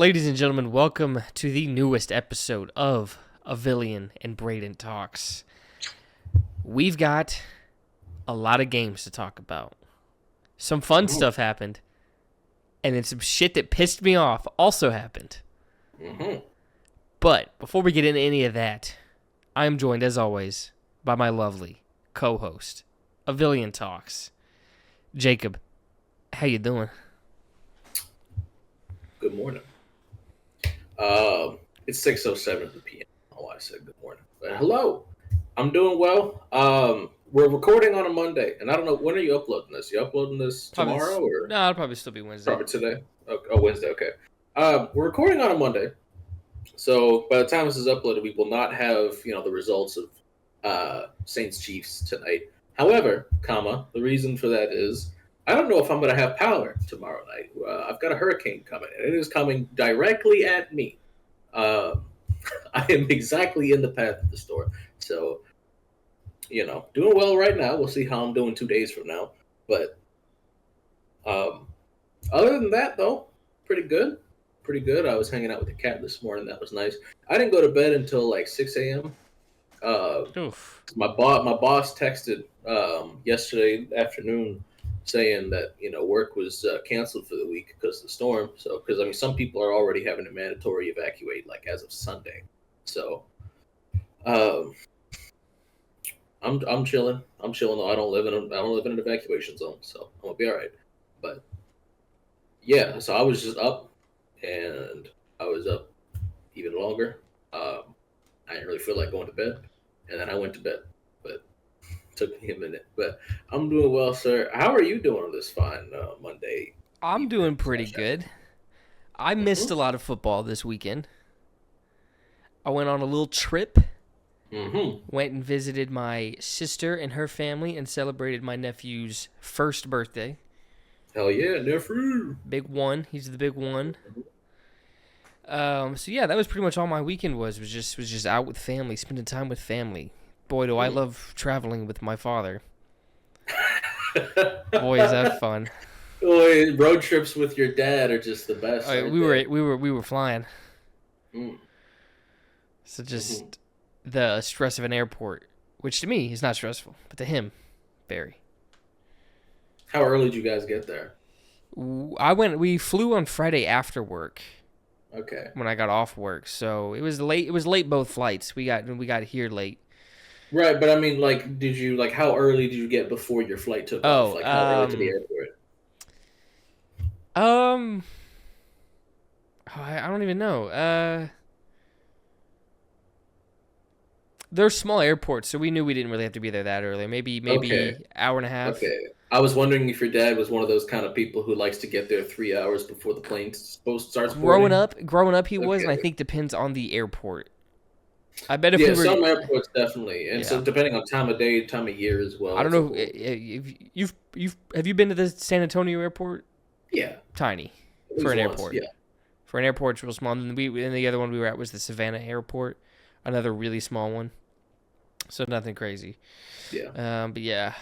Ladies and gentlemen, welcome to the newest episode of Avillion and Brayden Talks. We've got a lot of games to talk about. Some fun stuff happened, and then some shit that pissed me off also happened. But before we get into any of that, I am joined, as always, by my lovely co-host, Avillion Talks. Jacob, how you doing? Good morning. It's 6:07 p.m. Oh, I said good morning. But hello. I'm doing well. We're recording on a Monday, and I don't know, when are you uploading this? You uploading this tomorrow? No, it'll probably still be Wednesday. Probably today? Oh, Wednesday, okay. We're recording on a Monday, so by the time this is uploaded, we will not have, the results of Saints-Chiefs tonight. However, the reason for that is I don't know if I'm going to have power tomorrow night. I've got a hurricane coming, and it is coming directly at me. I am exactly in the path of the storm. So, doing well right now. We'll see how I'm doing 2 days from now. But other than that, though, pretty good. Pretty good. I was hanging out with the cat this morning. That was nice. I didn't go to bed until like 6 a.m. My boss texted yesterday afternoon saying that work was canceled for the week because of the storm. So because some people are already having to mandatory evacuate like as of Sunday. So I'm chilling. I don't live in an evacuation zone, so I'm gonna be all right. But yeah, so I was just up, and I was up even longer. I didn't really feel like going to bed, and then I went to bed. But took me a minute, but I'm doing well, sir. How are you doing on this fine Monday? I'm doing pretty good. I missed a lot of football this weekend. I went on a little trip. Went and visited my sister and her family and celebrated my nephew's first birthday. Hell yeah, nephew! Big one. He's the big one. So yeah, that was pretty much all my weekend was just out with family, spending time with family. Boy, do I love traveling with my father. Boy, is that fun. Boy, road trips with your dad are just the best. We were flying. So just the stress of an airport, which to me is not stressful, but to him, very. How early did you guys get there? We flew on Friday after work. Okay. When I got off work, so it was late. It was late both flights. We got here late. Right, but how early did you get before your flight took off? Like, how early to the airport? I don't even know. They're small airports, so we knew we didn't really have to be there that early. Maybe hour and a half. Okay. I was wondering if your dad was one of those kind of people who likes to get there 3 hours before the plane starts boarding. Growing up, he was, and I think depends on the airport. I bet if some airports definitely, and so depending on time of day, time of year as well. I don't know if have you been to the San Antonio airport? Yeah, tiny for an airport. Yeah, for an airport, it's real small. And the other one we were at was the Savannah Airport, another really small one. So nothing crazy. Yeah. But yeah.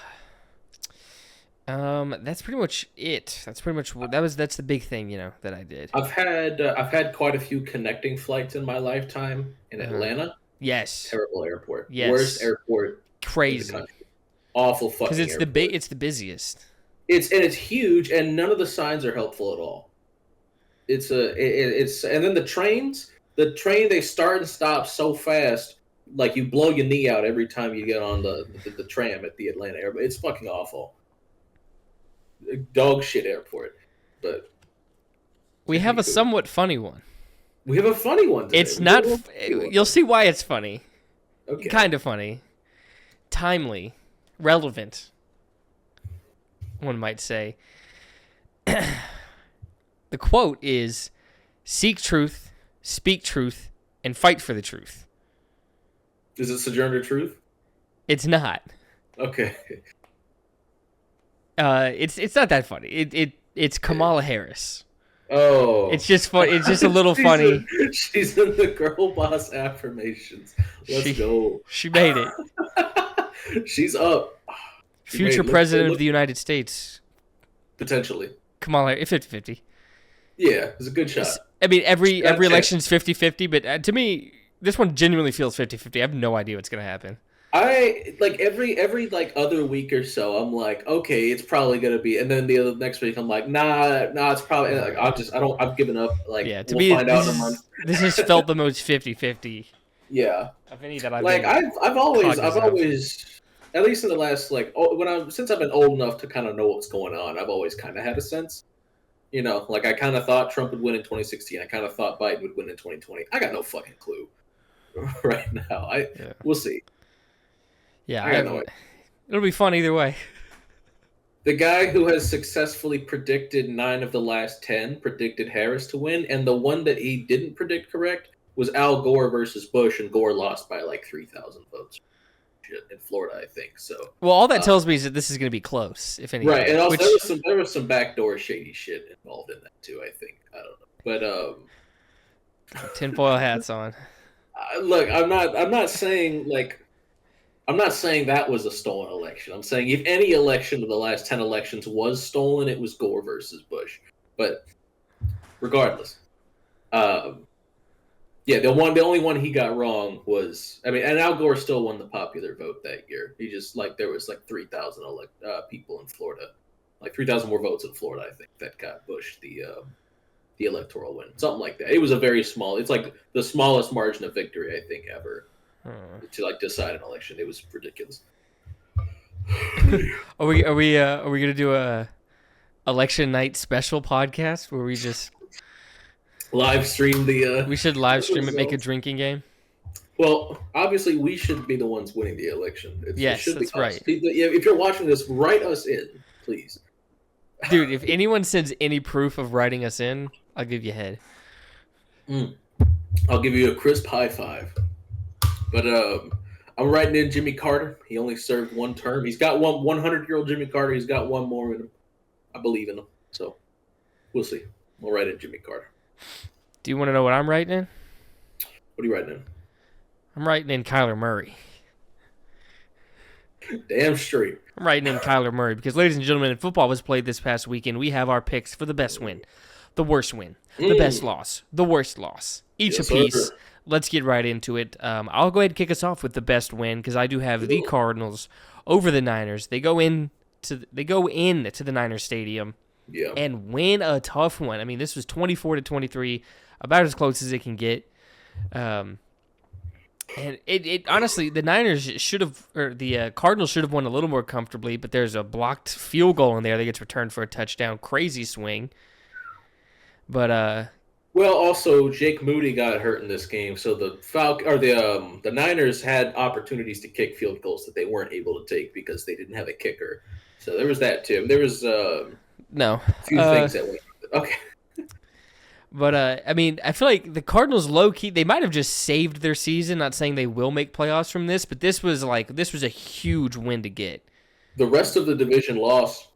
That's pretty much it. That's the big thing, that I did. I've had quite a few connecting flights in my lifetime in Atlanta. Yes. Terrible airport. Yes. Worst airport. Crazy. In the country. Awful fucking. Because it's the busiest. It's huge, and none of the signs are helpful at all. And then the trains. The train, they start and stop so fast, like you blow your knee out every time you get on the tram at the Atlanta airport. It's fucking awful. Dog shit airport. But we have a somewhat funny one. We have a funny one today. It's not. You'll see why it's funny. Okay. Kind of funny. Timely. Relevant. One might say. The quote is, "Seek truth, speak truth, and fight for the truth." Is it Sojourner Truth? It's not. Okay. It's not that funny. It's Kamala Harris. Oh. It's just fun. It's just a little funny. She's in the girl boss affirmations. Let's go. She made it. She's up. Future president of the United States. Potentially. Kamala Harris, 50-50. Yeah, it's a good shot. I mean, every Got a chance. election's 50-50, but to me, this one genuinely feels 50-50. I have no idea what's going to happen. I like every like other week or so. I'm like, okay, it's probably gonna be, and then the other next week, I'm like, nah, it's probably like I've given up. Like Yeah, to we'll me, find out in a month. this has felt the most 50-50 Yeah, of any that I've like been I've always cognizant of. at least in the last like since I've been old enough to kind of know what's going on, I've always kind of had a sense. Like I kind of thought Trump would win in 2016. I kind of thought Biden would win in 2020. I got no fucking clue right now. Yeah, We'll see. yeah, I got no idea. it'll be fun either way. The guy who has successfully predicted 9 of the last 10 predicted Harris to win, and the one that he didn't predict correct was Al Gore versus Bush, and Gore lost by like 3,000 votes. Shit, in Florida, I think. So, Well, all that tells me is that this is going to be close, if anything. right, and also Which there was some backdoor shady shit involved in that too. I think I don't know, but tinfoil hats on. look, I'm not saying that was a stolen election. I'm saying if any election of the last 10 elections was stolen, it was Gore versus Bush. But regardless, yeah, the only one he got wrong was, I mean, and Al Gore still won the popular vote that year. He just there was like 3,000 people in Florida, like 3,000 more votes in Florida, I think, that got Bush the electoral win, something like that. It was a very small. It's like the smallest margin of victory I think ever to like decide an election. It was ridiculous. Are we gonna do a election night special podcast where we just Live stream the. we should live stream it, make a drinking game? Well, obviously, we should be the ones winning the election. Yes, it should that's be us. right. If you're watching this, write us in, please. Dude, if anyone sends any proof of writing us in, I'll give you a head. I'll give you a crisp high five. But I'm writing in Jimmy Carter. He only served one term. He's got 100-year-old Jimmy Carter. He's got one more in him. I believe in him. So we'll see. We'll write in Jimmy Carter. Do you want to know what I'm writing in? What are you writing in? I'm writing in Kyler Murray. Damn straight. I'm writing in Kyler Murray because, ladies and gentlemen, football was played this past weekend. We have our picks for the best win, the worst win, the best loss, the worst loss, each a piece. Sir. Let's get right into it. I'll go ahead and kick us off with the best win because I do have the Cardinals over the Niners. They go into the Niners Stadium and win a tough one. I mean, this was 24-23, about as close as it can get. And it honestly, the Niners should have, or the Cardinals should have won a little more comfortably, but there's a blocked field goal in there that gets returned for a touchdown. Crazy swing. But well, also Jake Moody got hurt in this game, so the Niners had opportunities to kick field goals that they weren't able to take because they didn't have a kicker. So there was that too. There was a few things that went. Okay. But, I mean, I feel like the Cardinals low-key, they might have just saved their season, not saying they will make playoffs from this, but this was a huge win to get. The rest of the division lost.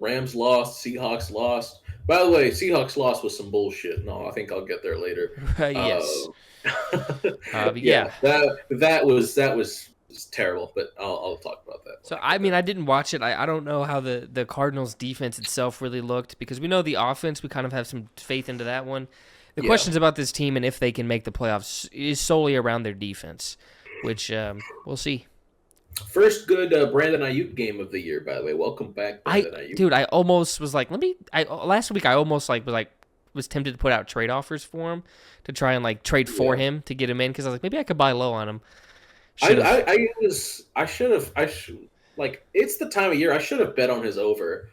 Rams lost. Seahawks lost. By the way, Seahawks lost with some bullshit. No, I think I'll get there later. Yes. Yeah. That was terrible, but I'll talk about that. So, I mean, I didn't watch it. I don't know how the Cardinals' defense itself really looked because we know the offense. We kind of have some faith into that one. The questions about this team and if they can make the playoffs is solely around their defense, which we'll see. First good Brandon Ayuk game of the year, by the way. Welcome back, Brandon Ayuk. Dude, I almost was like, last week I almost was tempted to put out trade offers for him to try and trade for him to get him in because I was like, maybe I could buy low on him. I should have it's the time of year I should have bet on his over.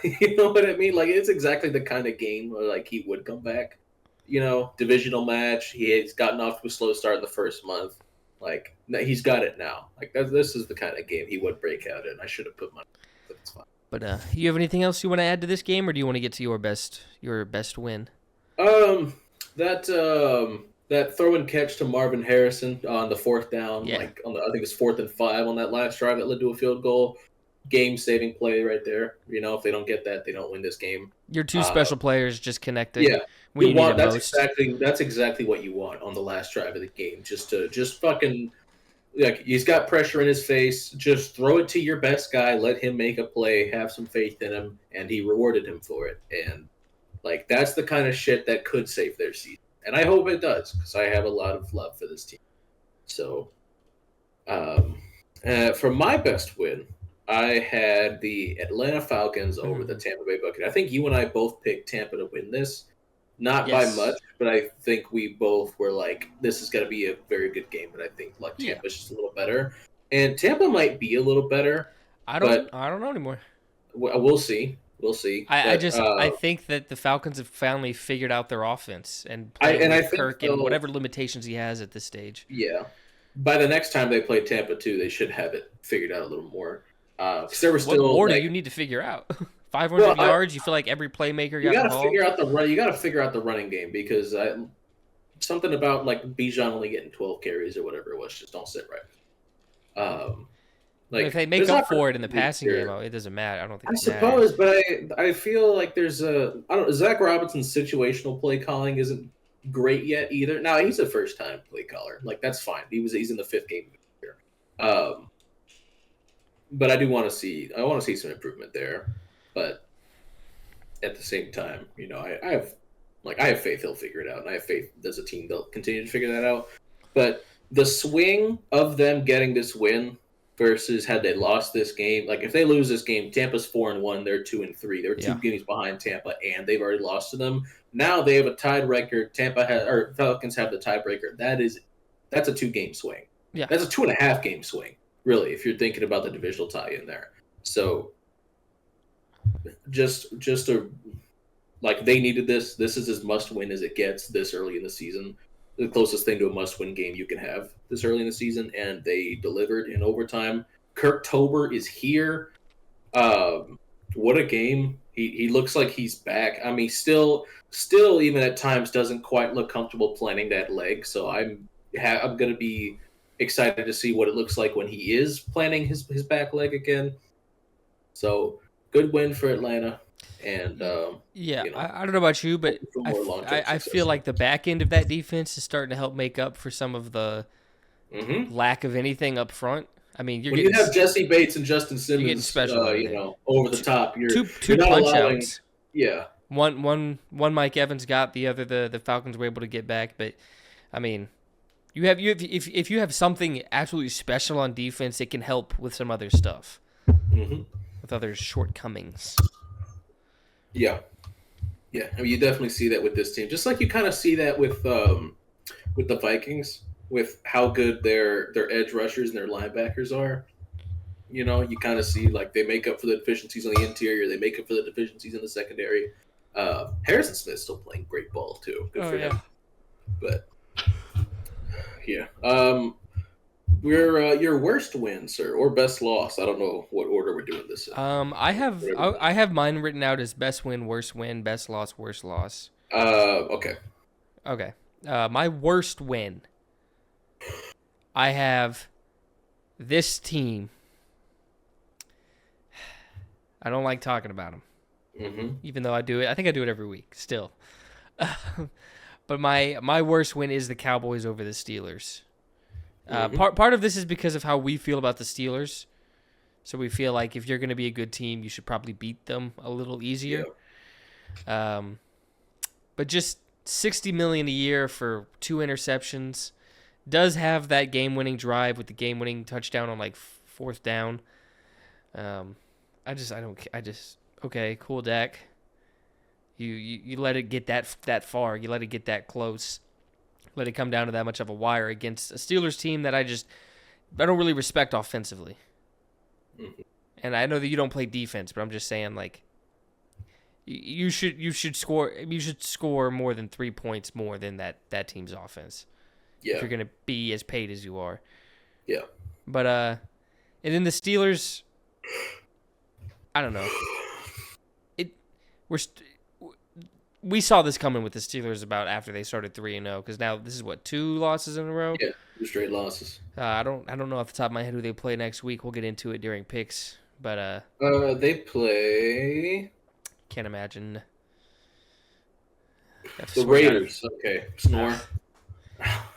You know what I mean? It's exactly the kind of game where he would come back. Divisional match. He's gotten off to a slow start in the first month. He's got it now. This is the kind of game he would break out in. I should have put money, but it's fine. But you have anything else you want to add to this game, or do you want to get to your best win? That throw and catch to Marvin Harrison on the fourth down, I think it's 4th and 5 on that last drive that led to a field goal. Game-saving play right there. If they don't get that, they don't win this game. Your two special players just connected. Yeah, that's exactly what you want on the last drive of the game. Just fucking he's got pressure in his face. Just throw it to your best guy. Let him make a play. Have some faith in him, and he rewarded him for it. And Like that's the kind of shit that could save their season, and I hope it does because I have a lot of love for this team. So, for my best win, I had the Atlanta Falcons over the Tampa Bay Buccaneers. I think you and I both picked Tampa to win this, not by much, but I think we both were like, this is going to be a very good game. But I think like Tampa's just a little better, and Tampa might be a little better. I don't know anymore. We'll see. We'll see. I think that the Falcons have finally figured out their offense and playing with Kirk and whatever limitations he has at this stage. Yeah. By the next time they play Tampa too, they should have it figured out a little more. Because there were still what more do you need to figure out? 500 yards. You feel like every playmaker you got to figure out the run. You got to figure out the running game because something about like Bijan only getting 12 carries or whatever it was just don't sit right. Like if they make up for it in the passing game, it doesn't matter. I don't think. I suppose, but I feel like there's Zach Robinson's situational play calling isn't great yet either. Now he's a first time play caller, like that's fine. He's in the 5th game here, but I want to see some improvement there. But at the same time, I have faith he'll figure it out, and I have faith as a team they'll continue to figure that out. But the swing of them getting this win versus had they lost this game, like if they lose this game, Tampa's 4-1, they're 2-3. They're 2 games behind Tampa, and they've already lost to them. Now they have a tied record. Falcons have the tiebreaker. That's a 2-game swing. Yeah, that's a 2.5-game swing, really, if you're thinking about the divisional tie in there. So they needed this. This is as must win as it gets this early in the season. The closest thing to a must-win game you can have this early in the season, and they delivered in overtime. Kirk Tober is here. What a game! He looks like he's back. I mean, still, even at times doesn't quite look comfortable planting that leg. So I'm going to be excited to see what it looks like when he is planting his back leg again. So good win for Atlanta. And I don't know about you, but I feel like the back end of that defense is starting to help make up for some of the lack of anything up front. I mean, when you have Jesse Bates and Justin Simmons, special over the top, you're two not punch allowing, outs. Yeah, one Mike Evans got, the other the Falcons were able to get back. But I mean, if you have something absolutely special on defense, it can help with some other stuff, with other shortcomings. Yeah. I mean, you definitely see that with this team, just like you kind of see that with the Vikings, with how good their edge rushers and their linebackers are. You kind of see like they make up for the deficiencies on the interior, they make up for the deficiencies in the secondary. Harrison Smith's still playing great ball too. Good for him. But yeah, we're your worst win, sir, or best loss. I don't know what order we're doing this in. I have mine written out as best win, worst win, best loss, worst loss. Okay. My worst win. I have this team. I don't like talking about them, even though I do it. I think I do it every week still. But my worst win is the Cowboys over the Steelers. Part of this is because of how we feel about the Steelers. So we feel like if you're going to be a good team, you should probably beat them a little easier. Yeah. But just $60 million a year for 2 interceptions does have that game-winning drive with the game-winning touchdown on like 4th down. Okay, cool, Dak. You let it get that far. You let it get that close. Let it come down to that much of a wire against a Steelers team that I don't really respect offensively. And I know that you don't play defense, but I'm just saying, like, you should score more than 3 points more than that team's offense. Yeah. If you're gonna be as paid as you are. Yeah. But and then the Steelers, I don't know. We saw this coming with the Steelers about after they started 3-0, because now this is 2 losses in a row. Yeah, 2 straight losses. I don't know off the top of my head who they play next week. We'll get into it during picks, but they play. Can't imagine. The Raiders. Okay, snore.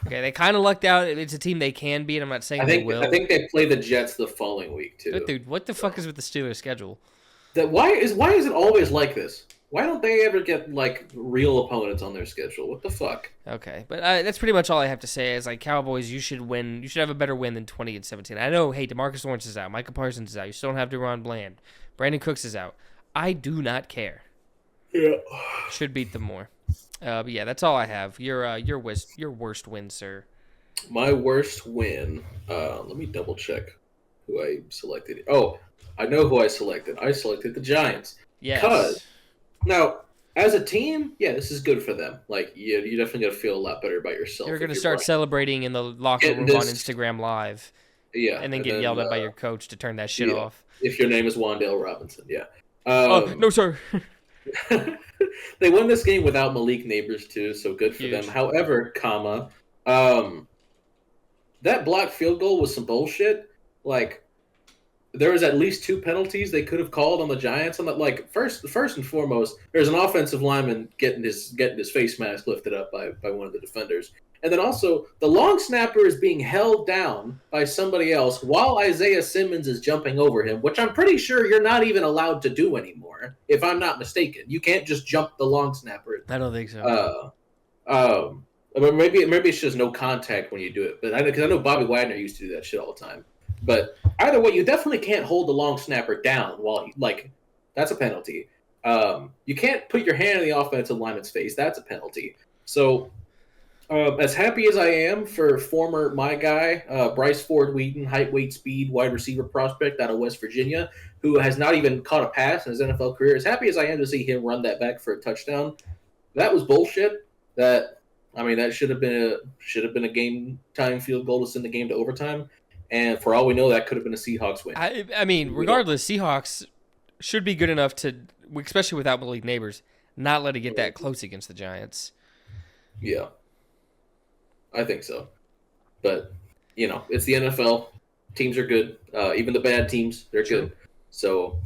Okay, they kind of lucked out. It's a team they can beat. I'm not saying they will. I think they play the Jets the following week too. But dude, what the fuck is with the Steelers schedule? Why is it always like this? Why don't they ever get like real opponents on their schedule? What the fuck? Okay, but that's pretty much all I have to say. Is like Cowboys, you should win. You should have a better win than 20-17. I know. Hey, DeMarcus Lawrence is out. Micah Parsons is out. You still don't have DeRon Bland. Brandon Cooks is out. I do not care. Yeah. Should beat them more. But yeah, that's all I have. Your worst win, sir. My worst win. Let me double check who I selected. Oh, I know who I selected. I selected the Giants. Yes. Because now, as a team, yeah, this is good for them. Like, you definitely got to feel a lot better about yourself. You're going to start celebrating in the locker room on Instagram Live. Yeah. And then get yelled at by your coach to turn that shit off. If your name is Wan'Dale Robinson, yeah. No, sir. They won this game without Malik Neighbors, too, so good for them. However, that blocked field goal was some bullshit. Like, there was at least 2 penalties they could have called on the Giants. On that, like first and foremost, there's an offensive lineman getting his face mask lifted up by one of the defenders, and then also the long snapper is being held down by somebody else while Isaiah Simmons is jumping over him, which I'm pretty sure you're not even allowed to do anymore. If I'm not mistaken, you can't just jump the long snapper. I don't think so. Maybe it's just no contact when you do it. But because I know Bobby Wagner used to do that shit all the time. But either way, you definitely can't hold the long snapper down while that's a penalty. You can't put your hand in the offensive lineman's face. That's a penalty. So, as happy as I am for former my guy, Bryce Ford Wheaton, height, weight, speed, wide receiver prospect out of West Virginia, who has not even caught a pass in his NFL career, as happy as I am to see him run that back for a touchdown, that was bullshit. That should have been a game time field goal to send the game to overtime. And for all we know, that could have been a Seahawks win. I mean, regardless, Seahawks should be good enough to, especially without Malik Neighbors, not let it get that close against the Giants. Yeah, I think so. But, it's the NFL. Teams are good. Even the bad teams, they're good. So,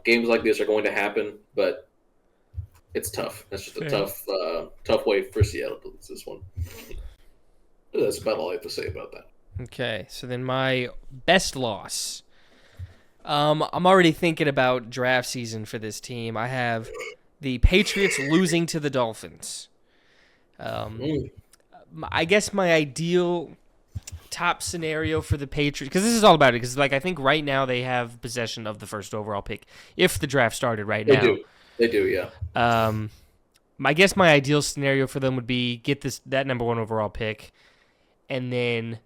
games like this are going to happen, but it's tough. That's just a tough way for Seattle to lose this one. That's about all I have to say about that. Okay, so then my best loss. I'm already thinking about draft season for this team. I have the Patriots losing to the Dolphins. I guess my ideal top scenario for the Patriots, because this is all about it, because I think right now they have possession of the first overall pick, if the draft started right now. They do, yeah. I guess my ideal scenario for them would be get that number 1 overall pick, and then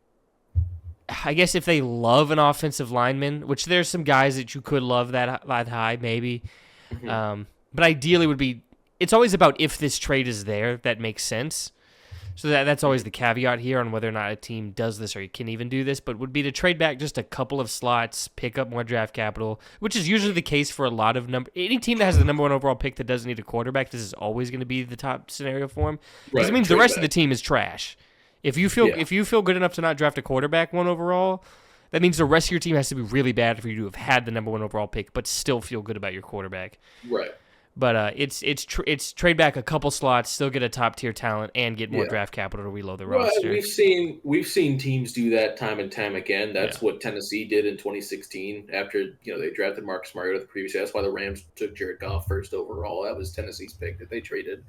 I guess if they love an offensive lineman, which there's some guys that you could love that high, maybe. Mm-hmm. But ideally would be, it's always about if this trade is there, that makes sense. So that's always the caveat here on whether or not a team does this or can even do this, but would be to trade back just a couple of slots, pick up more draft capital, which is usually the case for a lot of any team that has the number 1 overall pick that doesn't need a quarterback. This is always going to be the top scenario for them. Because it means the rest of the team is trash. If you feel good enough to not draft a quarterback 1 overall, that means the rest of your team has to be really bad for you to have had the number 1 overall pick, but still feel good about your quarterback. Right. But it's trade back a couple slots, still get a top tier talent, and get more draft capital to reload the roster. We've seen teams do that time and time again. That's what Tennessee did in 2016 after they drafted Marcus Mariota the previous year. That's why the Rams took Jared Goff first overall. That was Tennessee's pick that they traded.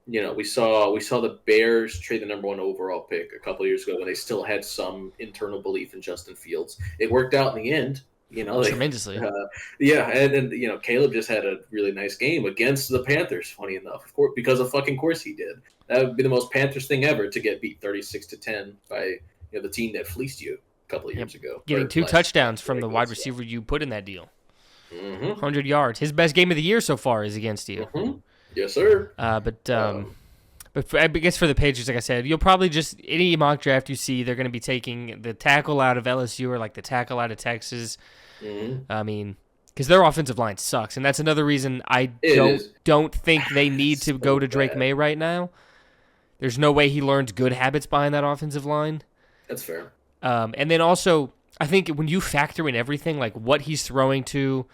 We saw the Bears trade the number 1 overall pick a couple of years ago when they still had some internal belief in Justin Fields. It worked out in the end. Tremendously. And Caleb just had a really nice game against the Panthers, funny enough, of course, because of fucking course he did. That would be the most Panthers thing ever to get beat 36-10 by the team that fleeced you a couple of years ago. Getting 2 touchdowns from the wide receiver you put in that deal. Mm-hmm. 100 yards. His best game of the year so far is against you. Mm-hmm. Yes, sir. But I guess for the Patriots, like I said, you'll probably just, any mock draft you see, they're going to be taking the tackle out of LSU or the tackle out of Texas. Mm-hmm. I mean, because their offensive line sucks, and that's another reason I don't think they need to go to Drake Maye right now. There's no way he learns good habits behind that offensive line. That's fair. And then also, I think when you factor in everything, like what he's throwing to,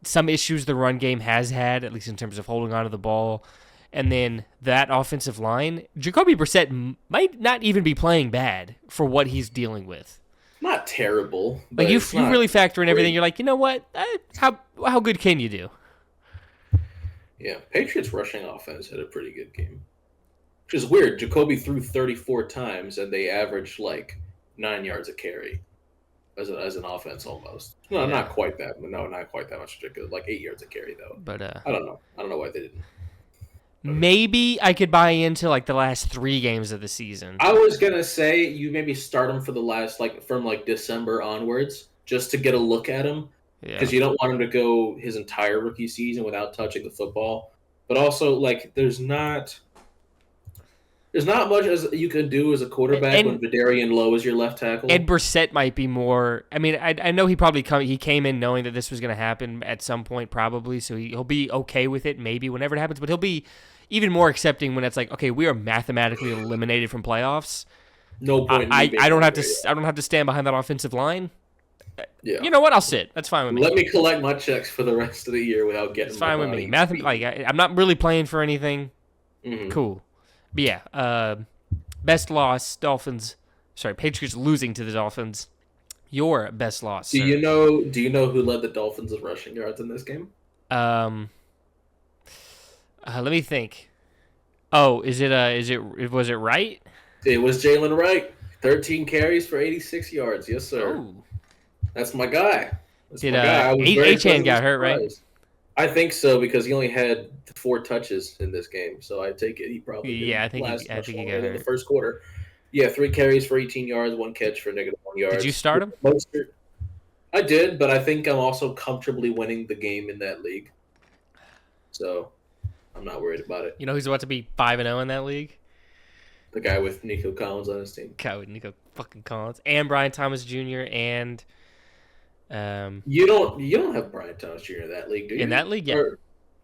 some issues the run game has had, at least in terms of holding onto the ball, and then that offensive line, Jacoby Brissett might not even be playing bad for what he's dealing with. Not terrible. Like you really factor in everything. You're like, you know what? How good can you do? Yeah, Patriots rushing offense had a pretty good game. Which is weird. Jacoby threw 34 times and they averaged like 9 yards a carry as an offense almost. No, Yeah. not quite that. No, not quite that much. Like 8 yards a carry though. But I don't know. I don't know why they didn't. maybe I could buy into like the last 3 games of the season. I was gonna say you maybe start him for the last from December onwards just to get a look at him Yeah. because you don't want him to go his entire rookie season without touching the football. But also like there's not much as you can do as a quarterback when Vidarian Lowe is your left tackle. Ed Brissett might be more. I mean, I know he came in knowing that this was going to happen at some point, probably. So he'll be okay with it, maybe whenever it happens. But he'll be even more accepting when it's like, okay, we are mathematically eliminated from playoffs. No point. I don't have to. I don't have to stand behind that offensive line. Yeah. You know what? I'll sit. That's fine with me. Let me collect my checks for the rest of the year without getting. It's fine with me. I'm not really playing for anything. Mm-hmm. Cool. But yeah. Best loss, Dolphins. Sorry, Patriots losing to the Dolphins. Your best loss. Do you know who led the Dolphins in rushing yards in this game? Let me think. Oh, was it Wright? It was Jalen Wright. 13 carries for 86 yards. Yes, sir. Oh. That's my guy. Did Achane got hurt, right? I think so because he only had 4 touches in this game, so I take it he probably I think he got hurt in the first quarter. Yeah, 3 carries for 18 yards, 1 catch for -1 yards. Did you start him? I did, but I think I'm also comfortably winning the game in that league, so I'm not worried about it. You know who's about to be 5-0 in that league? The guy with Nico Collins on his team. Guy with Nico fucking Collins and Brian Thomas Jr. and You don't have Brian Thomas Jr. in that league, do you? In that league, yeah.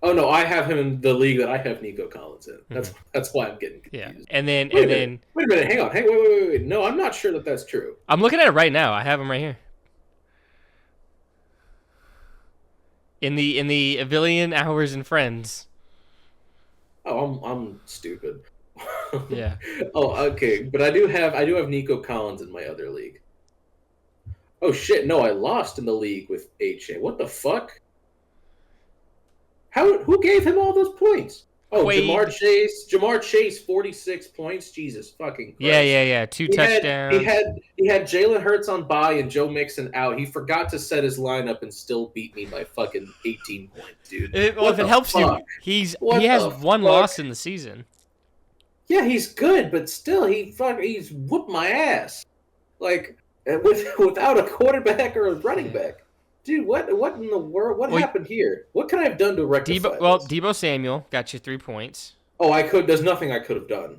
Oh no, I have him in the league that I have Nico Collins in. That's why I'm getting confused. Yeah, and then wait a minute, hang on, wait. No, I'm not sure that that's true. I'm looking at it right now. I have him right here. In the Avillion Hours and Friends. Oh, I'm stupid. Yeah. Oh, okay, but I do have Nico Collins in my other league. Oh shit! No, I lost in the league with H.A. What the fuck? Who gave him all those points? Oh, Quaid. Jamar Chase, 46 points. Jesus fucking Christ. Yeah. 2 touchdowns. He had Jalen Hurts on bye and Joe Mixon out. He forgot to set his lineup and still beat me by fucking 18 points, dude. If it helps you, he has 1 loss in the season. Yeah, he's good, but still, he's whooped my ass. Like without a quarterback or a running back. Dude, what in the world? What happened here? What could I have done to rectify this? Deebo Samuel got you 3 points. Oh, there's nothing I could have done.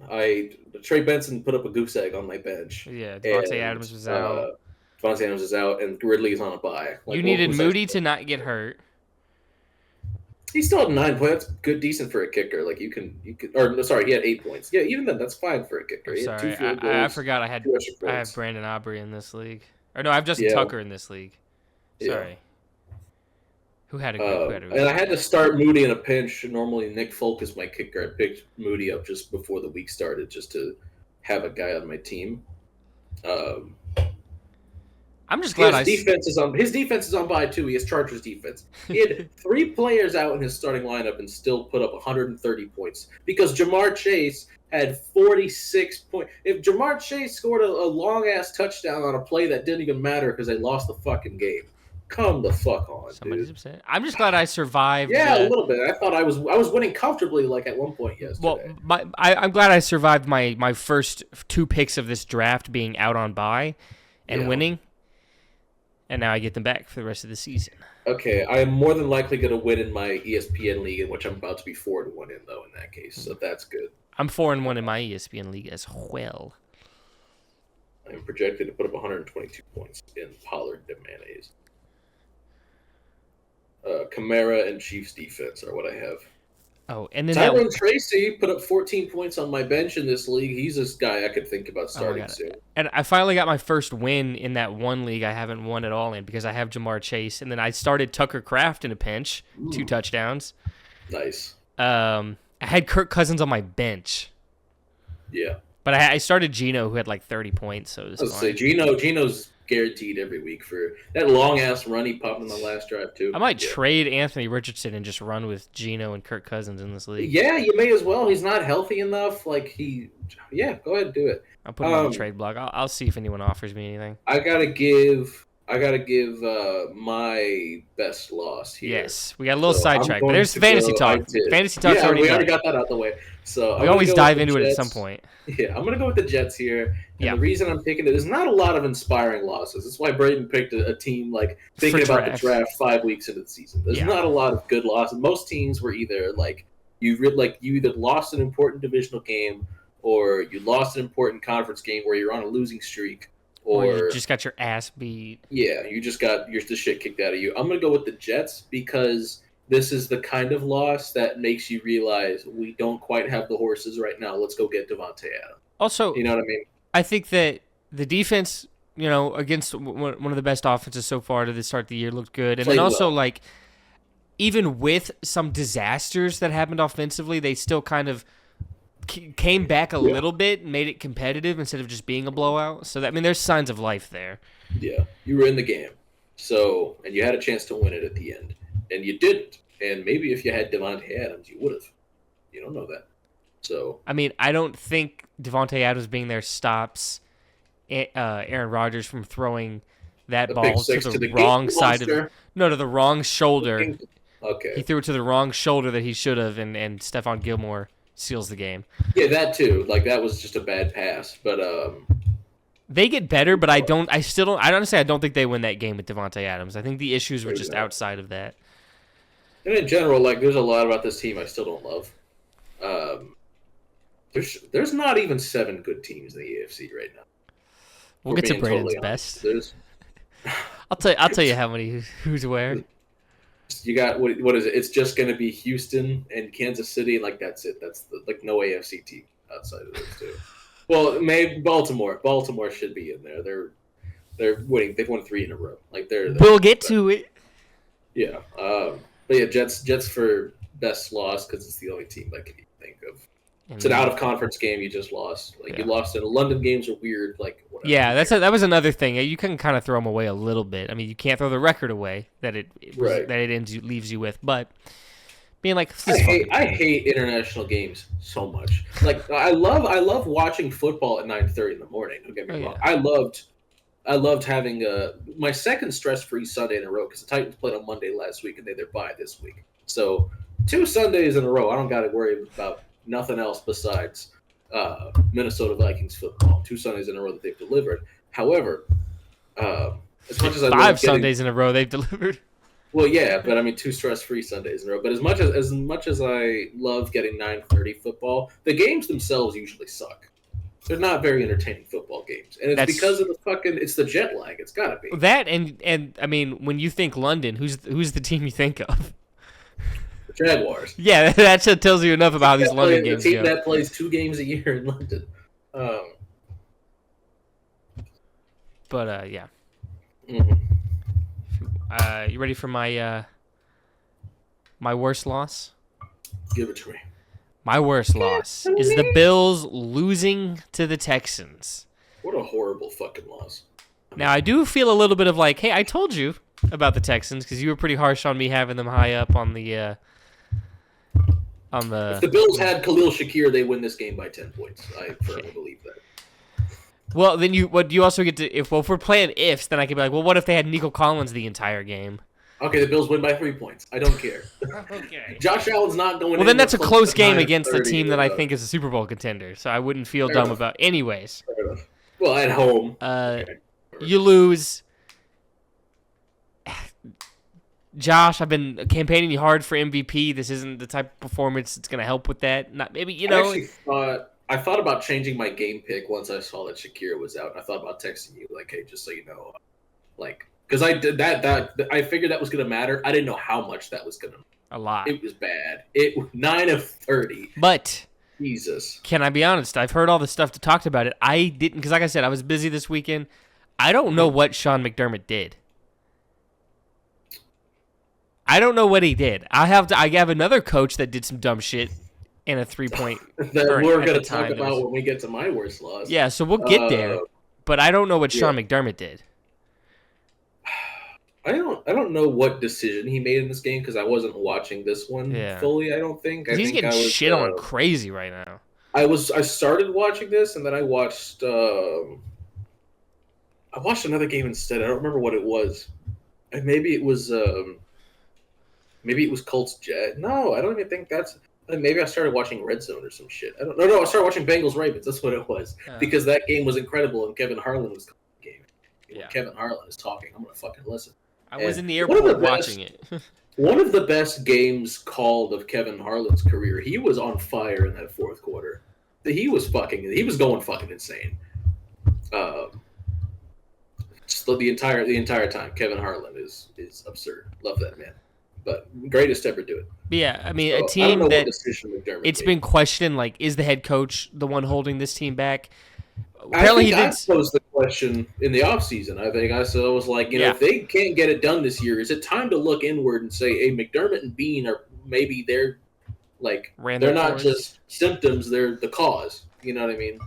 Trey Benson put up a goose egg on my bench. Yeah, Devontae Adams was out. Devontae Adams is out, and Ridley's on a bye. You needed Moody to not get hurt. He still had 9 points. That's good, decent for a kicker. Like he had 8 points. Yeah, even then, that's fine for a kicker. I'm sorry, I forgot I have Brandon Aubrey in this league. Or no, I have Justin Tucker in this league. Sorry. Yeah. Who had a good and I had to start Moody in a pinch. Normally, Nick Folk is my kicker. I picked Moody up just before the week started just to have a guy on my team. I'm just glad his defense is on bye too. He has Chargers defense. He had 3 players out in his starting lineup and still put up 130 points because Jamar Chase had 46 points. If Jamar Chase scored a long ass touchdown on a play that didn't even matter because they lost the fucking game, come the fuck on. Somebody's upset. I'm just glad I survived. Yeah, a little bit. I thought I was winning comfortably like at one point yesterday. Well, I'm glad I survived my first 2 picks of this draft being out on bye and winning. And now I get them back for the rest of the season. Okay, I am more than likely going to win in my ESPN league, in which I'm about to be 4-1 in, though, in that case. So that's good. I'm 4-1 in my ESPN league as well. I am projected to put up 122 points in Pollard and mayonnaise. Kamara and Chiefs defense are what I have. Oh, and then Tyrone Tracy put up 14 points on my bench in this league. He's this guy I could think about starting soon. And I finally got my first win in that one league I haven't won at all in because I have Jamar Chase. And then I started Tucker Kraft in a pinch, 2 touchdowns. Nice. I had Kirk Cousins on my bench. Yeah. But I started Geno, who had like 30 points. So it was fine. Say Geno's guaranteed every week for that long ass run he popped in the last drive too. I might trade Anthony Richardson and just run with Geno and Kirk Cousins in this league. Yeah, you may as well. He's not healthy enough. Go ahead and do it. I'll put him on the trade block. I'll see if anyone offers me anything. I gotta give my best loss here. Yes, we got a little sidetrack, but there's fantasy talk. Fantasy talk's already we done. already got that out the way. So we always dive into it at some point. Yeah, I'm gonna go with the Jets here. And the reason I'm picking it is not a lot of inspiring losses. That's why Brayden picked a team like thinking about the draft 5 weeks into the season. There's not a lot of good losses. Most teams were either you either lost an important divisional game or you lost an important conference game where you're on a losing streak. Or you just got your ass beat. Yeah, you just got the shit kicked out of you. I'm going to go with the Jets because this is the kind of loss that makes you realize we don't quite have the horses right now. Let's go get Davante Adams. Also, you know what I mean? I think that the defense, against one of the best offenses so far to start the year looked good. And then also, even with some disasters that happened offensively, they still kind of came back a little bit and made it competitive instead of just being a blowout. So, there's signs of life there. Yeah, you were in the game. So, and you had a chance to win it at the end. And you didn't. And maybe if you had Davante Adams, you would have. You don't know that. So, I don't think Davante Adams being there stops Aaron Rodgers from throwing that ball to the wrong side of to the wrong shoulder. Okay. He threw it to the wrong shoulder that he should have, and Stephon Gilmore seals the game. Yeah, that too. That was just a bad pass. But they get better, but I honestly don't think they win that game with Davante Adams. I think the issues were just outside of that. And in general, there's a lot about this team I still don't love. There's not even 7 good teams in the AFC right now. We'll get to Brayden's best. I'll tell you how many who's where. You got what is it? It's just going to be Houston and Kansas City. That's it. That's no AFC team outside of those two. Well, maybe Baltimore. Baltimore should be in there. They're winning. They've won 3 in a row. We'll get to it. Yeah. But yeah, Jets for best loss because it's the only team I can think of. It's an out-of-conference game you just lost. You lost in London games are weird. Whatever. Yeah, that was another thing. You can kind of throw them away a little bit. You can't throw the record away that it leaves you with. But being I hate international games so much. I love watching football at 9:30 in the morning. Don't get me wrong. Yeah. I loved having my second stress-free Sunday in a row because the Titans played on Monday last week and they're bye this week. So 2 Sundays in a row, I don't got to worry about nothing else besides Minnesota Vikings football. 2 Sundays in a row that they've delivered. However, as much as I 5 Sundays in a row they've delivered. Well, yeah, but 2 stress-free Sundays in a row. But as much as I love getting 9:30 football, the games themselves usually suck. They're not very entertaining football games, and it's because of it's the jet lag. It's got to be that, and when you think London, who's the team you think of? Jaguars. Yeah, that just tells you enough about how these London games go. The team go. that plays 2 games a year in London. But yeah. Mm-hmm. You ready for my worst loss? Give it to me. My worst loss is the Bills losing to the Texans. What a horrible fucking loss. Now, I do feel a little bit of hey, I told you about the Texans because you were pretty harsh on me having them high up on the If the Bills had Khalil Shakir, they win this game by 10 points. I firmly believe that. Well, then you also get to if we're playing ifs, then I could be well, what if they had Nico Collins the entire game? Okay, the Bills win by 3 points. I don't care. Okay. Josh Allen's not going. Well, then that's a close game against the team that I think is a Super Bowl contender, so I wouldn't feel dumb about. Anyways. Fair enough. Well, at home. You lose. Josh, I've been campaigning you hard for MVP. This isn't the type of performance that's going to help with that. Not maybe I thought about changing my game pick once I saw that Shakira was out. I thought about texting you hey, just so you know, because I did that. I figured that was going to matter. I didn't know how much that was going to. A lot. It was bad. It was 9 of 30. But Jesus, can I be honest? I've heard all the stuff to talk about it. I didn't because, like I said, I was busy this weekend. I don't know what Sean McDermott did. I don't know what he did. I have another coach that did some dumb shit in a 3-point. that we're going to talk about when we get to my worst loss. Yeah, so we'll get there. But I don't know what Sean McDermott did. I don't know what decision he made in this game because I wasn't watching this one Yeah. fully. I don't think. I He's think getting I was. shit on crazy right now. I started watching this and then I watched. I watched another game instead. I don't remember what it was. Maybe it was. Maybe it was Colts Jet. No, I don't even think that's. Maybe I started watching Red Zone or some shit. I don't. No, I started watching Bengals Ravens. That's what it was because that game was incredible and Kevin Harlan was calling the game. And when Kevin Harlan is talking, I'm gonna fucking listen. I was in the airport watching it. One of the best games called of Kevin Harlan's career. He was on fire in that fourth quarter. He was going fucking insane. Just the entire time, Kevin Harlan is absurd. Love that man, but greatest to ever do it. But yeah, I mean, So, a team that it's made. been questioned, like, is the head coach the one holding this team back? Apparently, I posed the question in the offseason. I think I was like, if they can't get it done this year, is it time to look inward and say, hey, McDermott and Bean are maybe they're not just symptoms, they're the cause. You know what I mean?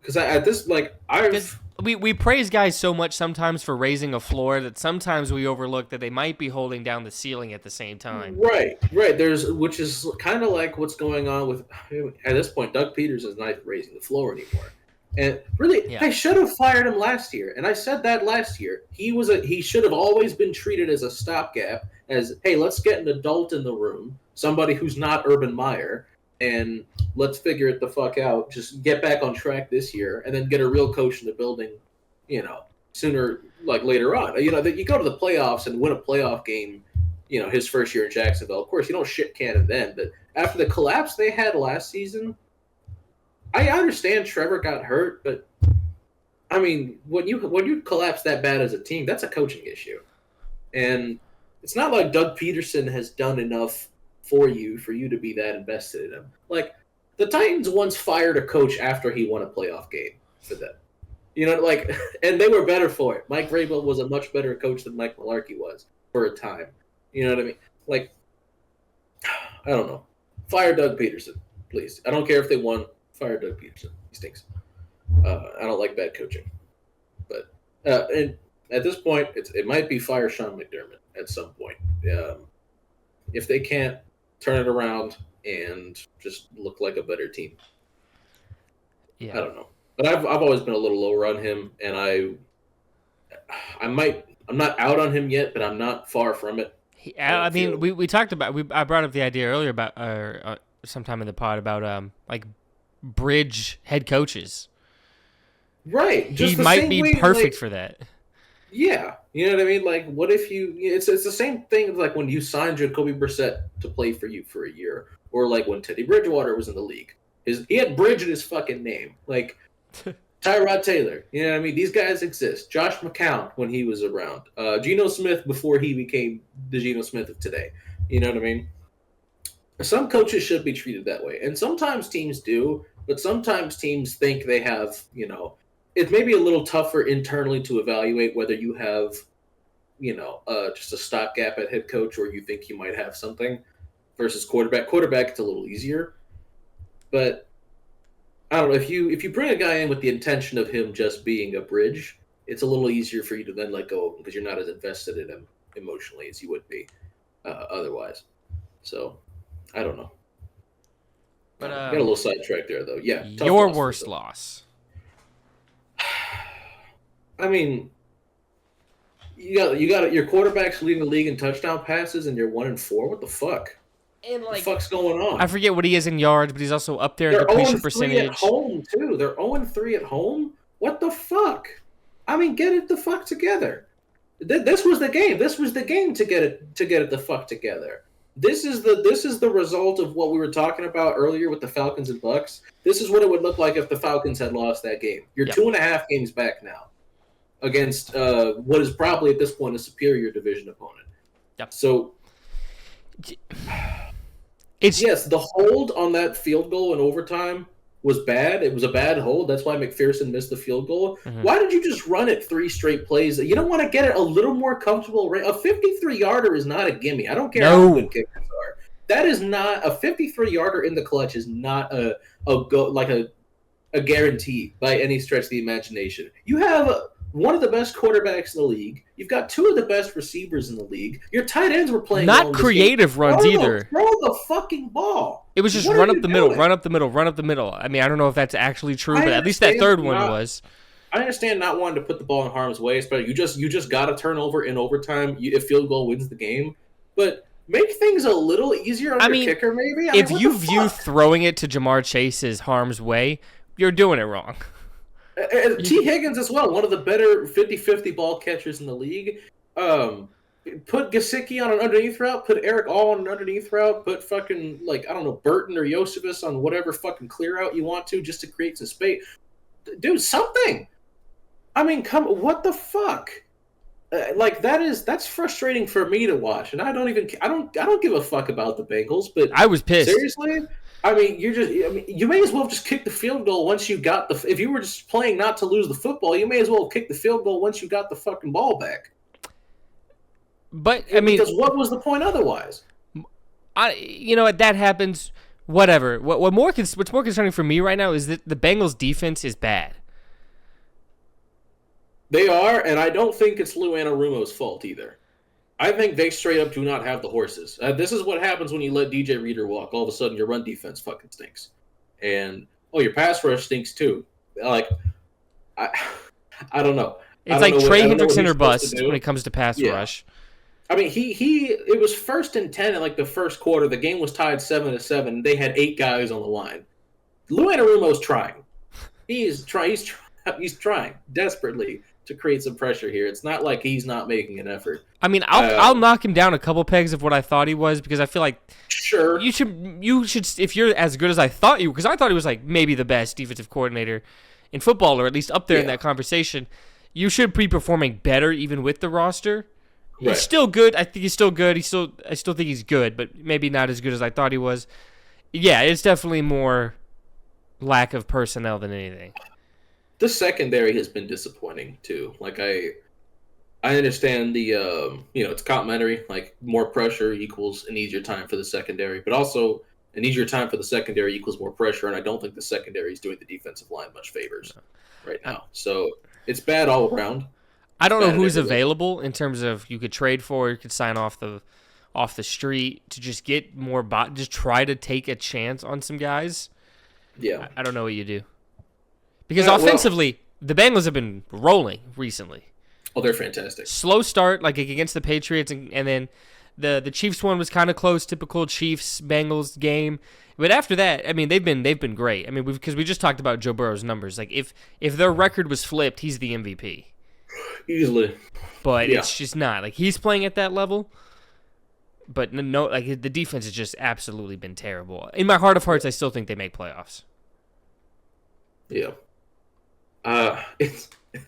Because we praise guys so much sometimes for raising a floor that sometimes we overlook that they might be holding down the ceiling at the same time. Right. Which is kind of like what's going on with at this point. Doug Peters is not raising the floor anymore, and really, I should have fired him last year. And I said that last year. He should have always been treated as a stopgap. As hey, let's get an adult in the room, somebody who's not Urban Meyer, and let's figure it the fuck out. Just get back on track this year, and then get a real coach in the building. Sooner later on. That you go to the playoffs and win a playoff game. His first year in Jacksonville. Of course, you don't shit can him then, but after the collapse they had last season, I understand Trevor got hurt, but I mean, when you collapse that bad as a team, that's a coaching issue, and it's not like Doug Peterson has done enough for you to be that invested in him. Like the Titans once fired a coach after he won a playoff game for them. And they were better for it. Mike Vrabel was a much better coach than Mike Mularkey was for a time. You know what I mean? I don't know. Fire Doug Peterson, please. I don't care if they won. Fire Doug Peterson. He stinks. I don't like bad coaching. But and at this point, it might be fire Sean McDermott at some point. If they can't turn it around and just look like a better team. Yeah. I don't know. But I've always been a little lower on him, and I'm not out on him yet, but I'm not far from it. We talked about I brought up the idea earlier about sometime in the pod about bridge head coaches. Right. He might be perfect for that. Yeah. You know what I mean? What if it's the same thing like when you signed Jacoby Brissett to play for you for a year, or when Teddy Bridgewater was in the league. He had bridge in his fucking name. Tyrod Taylor. You know what I mean? These guys exist. Josh McCown when he was around. Geno Smith before he became the Geno Smith of today. You know what I mean? Some coaches should be treated that way. And sometimes teams do, but sometimes teams think they have, it may be a little tougher internally to evaluate whether you have, just a stopgap at head coach or you think you might have something versus quarterback. Quarterback, it's a little easier. But I don't know, if you bring a guy in with the intention of him just being a bridge, it's a little easier for you to then let go of him because you're not as invested in him emotionally as you would be otherwise. So, I don't know. But got a little sidetracked there, though. Yeah. Your worst loss. I mean, you got your quarterback's leading the league in touchdown passes, and you're 1-4. What the fuck? And what the fuck's going on? I forget what he is in yards, but he's also up there in completion percentage. They're 0-3 at home too. They're 0-3 at home. What the fuck? I mean, get it the fuck together. This was the game. This was the game to get it the fuck together. This is the result of what we were talking about earlier with the Falcons and Bucks. This is what it would look like if the Falcons had lost that game. You're 2.5 games back now against what is probably at this point a superior division opponent. Yep. So. Yes, the hold on that field goal in overtime was bad. It was a bad hold. That's why McPherson missed the field goal. Mm-hmm. Why did you just run it 3 straight plays? You don't want to get it a little more comfortable. A 53-yarder is not a gimme. I don't care how good kickers are. That is not a 53-yarder in the clutch. Is not a guarantee by any stretch of the imagination. You have one of the best quarterbacks in the league. You've got two of the best receivers in the league. Your tight ends were playing well Not in this game. creative runs either. Throw the fucking ball. It was just What run are up you the middle, doing? run up the middle, run up the middle. I mean, I don't know if that's actually true, I but at least that third one understand was. I understand not wanting to put the ball in harm's way, but you just got a turnover in overtime. If field goal wins the game, but make things a little easier on your kicker, maybe. If you view throwing it to Jamar Chase as harm's way, you're doing it wrong. And T. Higgins as well, one of the better 50-50 ball catchers in the league. Put Gesicki on an underneath route, put Eric All on an underneath route, put fucking, like, I don't know, Burton or Josephus on whatever fucking clear out you want to just to create some space. Dude, something. I mean, what the fuck? That's frustrating for me to watch, and I don't give a fuck about the Bengals, but I was pissed. Seriously? I mean, you may as well just kick the field goal once you got if you were just playing not to lose the football, you may as well kick the field goal once you got the fucking ball back. But I mean, because what was the point otherwise? That happens. Whatever. What's more concerning for me right now is that the Bengals defense is bad. They are, and I don't think it's Lou Anarumo's fault either. I think they straight up do not have the horses. This is what happens when you let DJ Reader walk. All of a sudden, your run defense fucking stinks, and your pass rush stinks too. Like, I don't know. It's like Trey Hendrickson or bust when it comes to pass rush. I mean, it was 1st and 10 in like the first quarter. The game was tied 7-7. They had 8 guys on the line. Lou Anarumo's trying. He's trying desperately to create some pressure here. It's not like he's not making an effort. I mean, I'll knock him down a couple pegs of what I thought he was, because I feel like sure you should if you're as good as I thought you, because I thought he was like maybe the best defensive coordinator in football, or at least up there in that conversation. You should be performing better even with the roster. He's still good. I think he's still good. I still think he's good, but maybe not as good as I thought he was. Yeah, it's definitely more lack of personnel than anything. The secondary has been disappointing too. Like I understand the it's complimentary. Like more pressure equals an easier time for the secondary, but also an easier time for the secondary equals more pressure. And I don't think the secondary is doing the defensive line much favors right now. So it's bad all around. I don't know who's available in terms of you could trade for, you could sign off the street to just get more just try to take a chance on some guys. Yeah, I don't know what you do. Because offensively, the Bengals have been rolling recently. Oh, they're fantastic. Slow start, like against the Patriots, and then the Chiefs one was kind of close, typical Chiefs-Bengals game. But after that, I mean, they've been great. I mean, because we just talked about Joe Burrow's numbers. Like if their record was flipped, he's the MVP. Easily. But it's just not. Like he's playing at that level. But no, like the defense has just absolutely been terrible. In my heart of hearts, I still think they make playoffs. Yeah.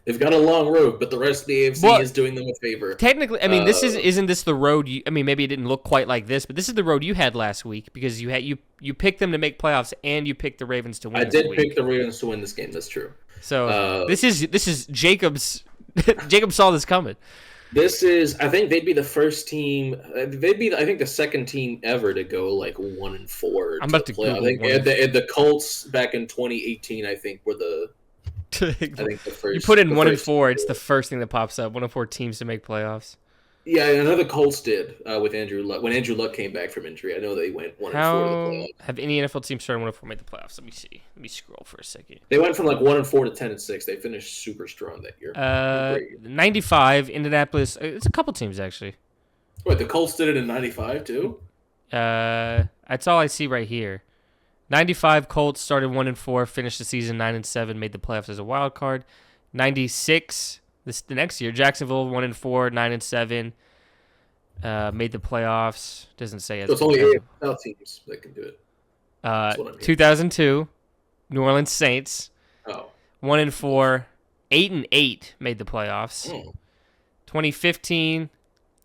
They've got a long road, but the rest of the AFC is doing them a favor. Technically, I mean, isn't this the road? I mean, maybe it didn't look quite like this, but this is the road you had last week because you picked them to make playoffs and you picked the Ravens to win. I did pick the Ravens to win this game. That's true. So this is Jacob's. Jacob saw this coming. This is, I think they'd be the first team. They'd be, I think, the second team ever to go like 1-4. I'm about to play. I think the Colts back in 2018. I think were the. I think the first. You put in 1-4. It's the first thing that pops up. 1-4 teams to make playoffs. Yeah, I know the Colts did with Andrew Luck. When Andrew Luck came back from injury, I know they went 1-4 to the playoffs. Have any NFL teams started 1-4 made the playoffs? Let me see. Let me scroll for a second. They went from like 1-4 to 10-6. They finished super strong that year. 95, Indianapolis. It's a couple teams actually. Wait, the Colts did it in 95 too? That's all I see right here. 95 Colts started 1-4, finished the season 9-7, made the playoffs as a wild card. 96. The next year, Jacksonville 1-4, 9-7, made the playoffs. Doesn't say it. So it's only AFL teams that can do it. That's what I mean. 2002, New Orleans Saints. 1-4, 8-8 made the playoffs. 2015.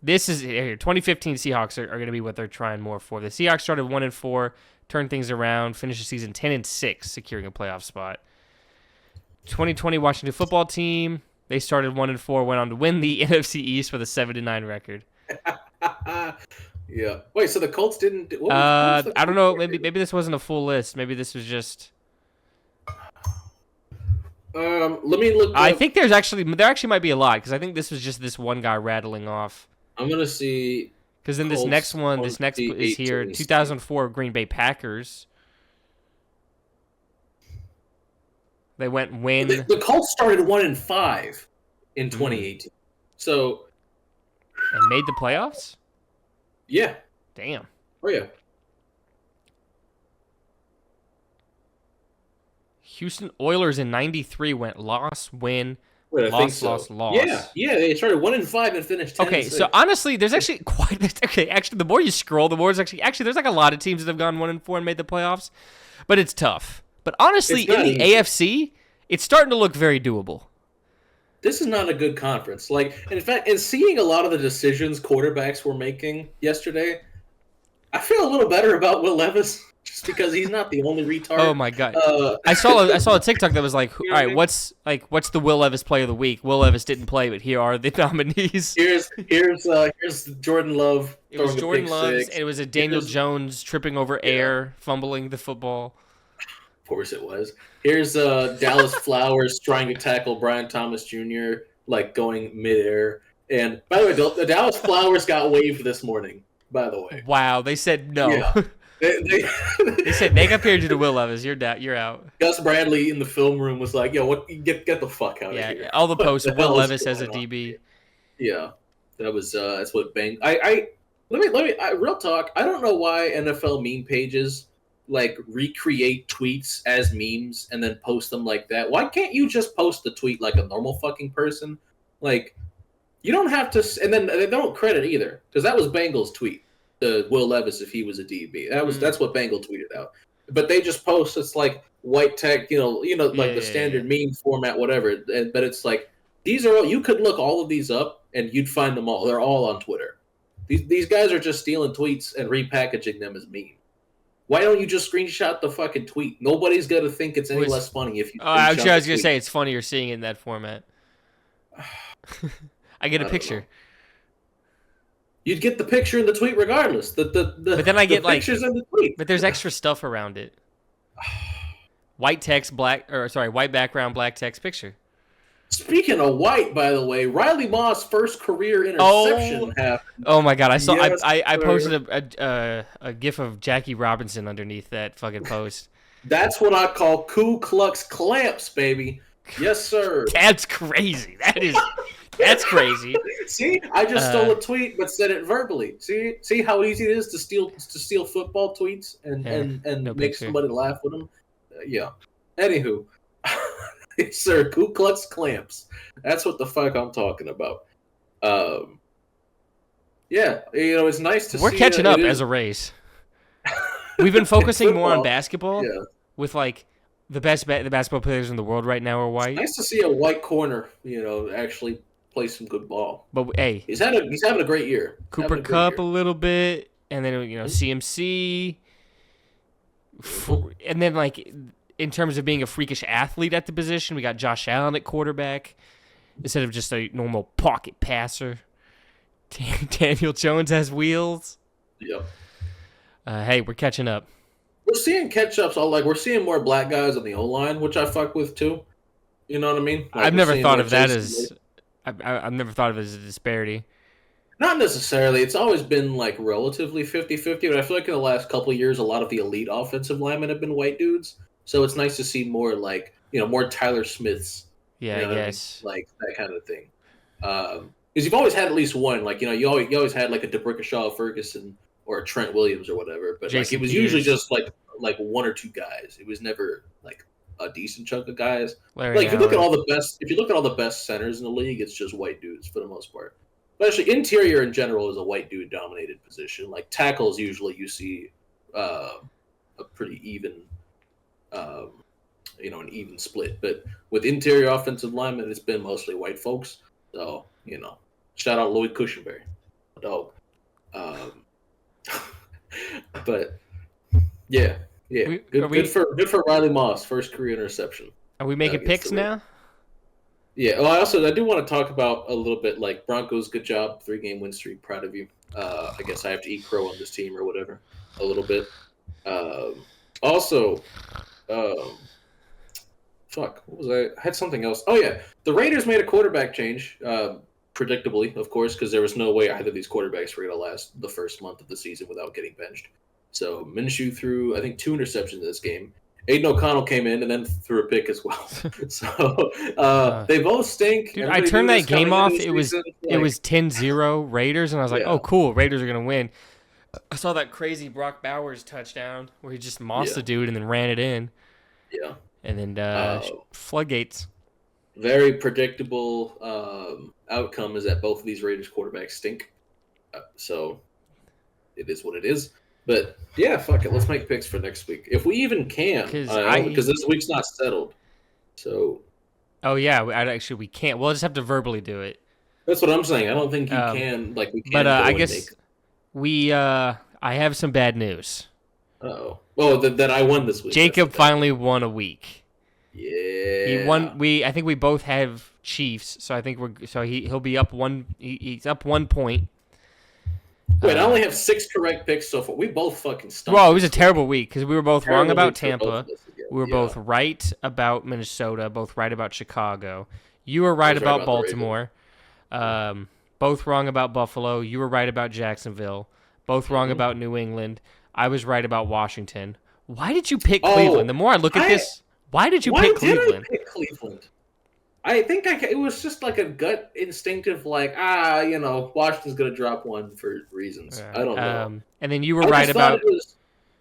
This is here. 2015 Seahawks are going to be what they're trying more for. The Seahawks started 1-4, turned things around, finished the season 10-6, securing a playoff spot. 2020 Washington Football Team. They started 1-4, went on to win the NFC East with a 7-9 record. Yeah. Wait, so the Colts didn't? I don't know. Maybe this wasn't a full list. Maybe this was just. Let me look I up. think there actually might be a lot because I think this was just this one guy rattling off. I'm gonna see. Because then this next Colts one, this next is here, 2018 2004 Green Bay Packers. They went win. The Colts started 1-5 in 2018. So And made the playoffs? yeah. Damn. Oh yeah. Houston Oilers in 93 went loss, win, Wait, I think loss, so. loss. Yeah. They started 1-5 and finished 10-6. Okay, so honestly, there's actually quite. Okay, actually, the more you scroll, the more it's actually there's like a lot of teams that have gone 1-4 and made the playoffs, but it's tough. But honestly, in the AFC, it's starting to look very doable. This is not a good conference. Like, in fact, and seeing a lot of the decisions quarterbacks were making yesterday, I feel a little better about Will Levis just because he's not the only retard. Oh my god! I saw a TikTok that was like, You know all what I right, mean? what's the Will Levis play of the week? Will Levis didn't play, but here are the nominees. Here's Jordan Love. It was Jordan Love. Love's, and it was a Daniel Jones tripping over air, fumbling the football. Of course it was. Here's Dallas Flowers trying to tackle Brian Thomas Jr. like going midair. And by the way, the Dallas Flowers got waived this morning. By the way, wow, they said no. Yeah. They said make up here to the Will Levis. You're out. Gus Bradley in the film room was like, "Yo, what? Get the fuck out of here!" Yeah, all the posts. The Will hell is Levis as a going on? DB. Yeah, that was that's what bang. Let me real talk. I don't know why NFL meme pages like recreate tweets as memes and then post them like that. Why can't you just post the tweet like a normal fucking person? Like, you don't have to, and then they don't credit either because that was Bengal's tweet. Will Levis if he was a DB. That's what Bengal tweeted out. But they just post it's like white tech, like the standard meme format, whatever. But it's like these are all, you could look all of these up and you'd find them all. They're all on Twitter. These guys are just stealing tweets and repackaging them as meme. Why don't you just screenshot the fucking tweet? Nobody's gonna think it's any less funny if you. I was gonna say it's funnier seeing it in that format. I get a picture. You'd get the picture in the tweet regardless. But then I get pictures in the tweet. But there's extra stuff around it. White text, white background, black text picture. Speaking of white, by the way, Riley Moss' first career interception happened. Oh my god! I saw. Yes, I posted a gif of Jackie Robinson underneath that fucking post. That's what I call Ku Klux clamps, baby. Yes, sir. That's crazy. That's crazy. See, I just stole a tweet but said it verbally. See how easy it is to steal football tweets and make somebody laugh with them. Yeah. Anywho, sir, Ku Klux clamps. That's what the fuck I'm talking about. Yeah, it's nice to see. We're catching up as a race. We've been focusing more on basketball with like the basketball players in the world right now are white. It's nice to see a white corner, actually play some good ball. But hey, he's having a great year. Cooper Kupp a little bit, and then CMC, and then like in terms of being a freakish athlete at the position, we got Josh Allen at quarterback instead of just a normal pocket passer. Daniel Jones has wheels. Yep. Hey, we're catching up. We're seeing catch-ups. We're seeing more black guys on the O-line, which I fuck with too. You know what I mean? I've never thought of that as. I've never thought of it as a disparity. Not necessarily. It's always been like relatively 50-50, but I feel like in the last couple of years, a lot of the elite offensive linemen have been white dudes. So it's nice to see more like more Tyler Smiths. Yeah, I guess like that kind of thing. Because you've always had at least one. Like you always had like a DeBrickashaw Ferguson or a Trent Williams or whatever. But Jason it was Peters. usually just like one or two guys. It was never like a decent chunk of guys. Larry if you look at all the best centers in the league, it's just white dudes for the most part. But actually, interior in general is a white dude dominated position. Like tackles, usually you see a pretty even, an even split. But with interior offensive linemen, it's been mostly white folks. So shout out Louis Cushenberry, dog. But yeah. Good for Riley Moss, first career interception. Are we making picks now? Yeah. Well, I do want to talk about a little bit like Broncos. Good job, 3-game win streak. Proud of you. I guess I have to eat crow on this team or whatever. A little bit. Also, Fuck, what was I had something else. Oh yeah, the Raiders made a quarterback change, predictably, of course, because there was no way either of these quarterbacks were going to last the first month of the season without getting benched. So Minshew threw, I think, 2 interceptions in this game. Aiden O'Connell came in and then threw a pick as well. So they both stink. Dude, I Everybody turned knew that this game coming into off. this season. It was 10-0 Raiders, and I was like, Yeah. oh, cool, Raiders are going to win. I saw that crazy Brock Bowers touchdown where he just mossed the dude and then ran it in. Yeah. And then floodgates. Very predictable outcome is that both of these Raiders quarterbacks stink. So it is what it is. But yeah, fuck it. Let's make picks for next week if we even can, because this week's not settled. So. Oh yeah, we can't. We'll just have to verbally do it. That's what I'm saying. I don't think you can. Like we can. But I guess we. I have some bad news. Oh. Well, that I won this week. Jacob finally won a week. Yeah. He won. I think we both have Chiefs, so I think he'll be up one. He's up 1 point. Wait, I only have 6 correct picks so far. We both fucking stumped. Well, it was a terrible week because we were both wrong about Tampa. We were both Yeah. right about Minnesota, both right about Chicago. You were right about Baltimore. Both wrong about Buffalo. You were right about Jacksonville. Both wrong about New England. I was right about Washington. Why did you pick Cleveland? The more I look at this, why did you pick Cleveland? Why did I pick Cleveland? I think it was just like a gut instinctive, like, Washington's going to drop one for reasons. I don't know. And then you were right about...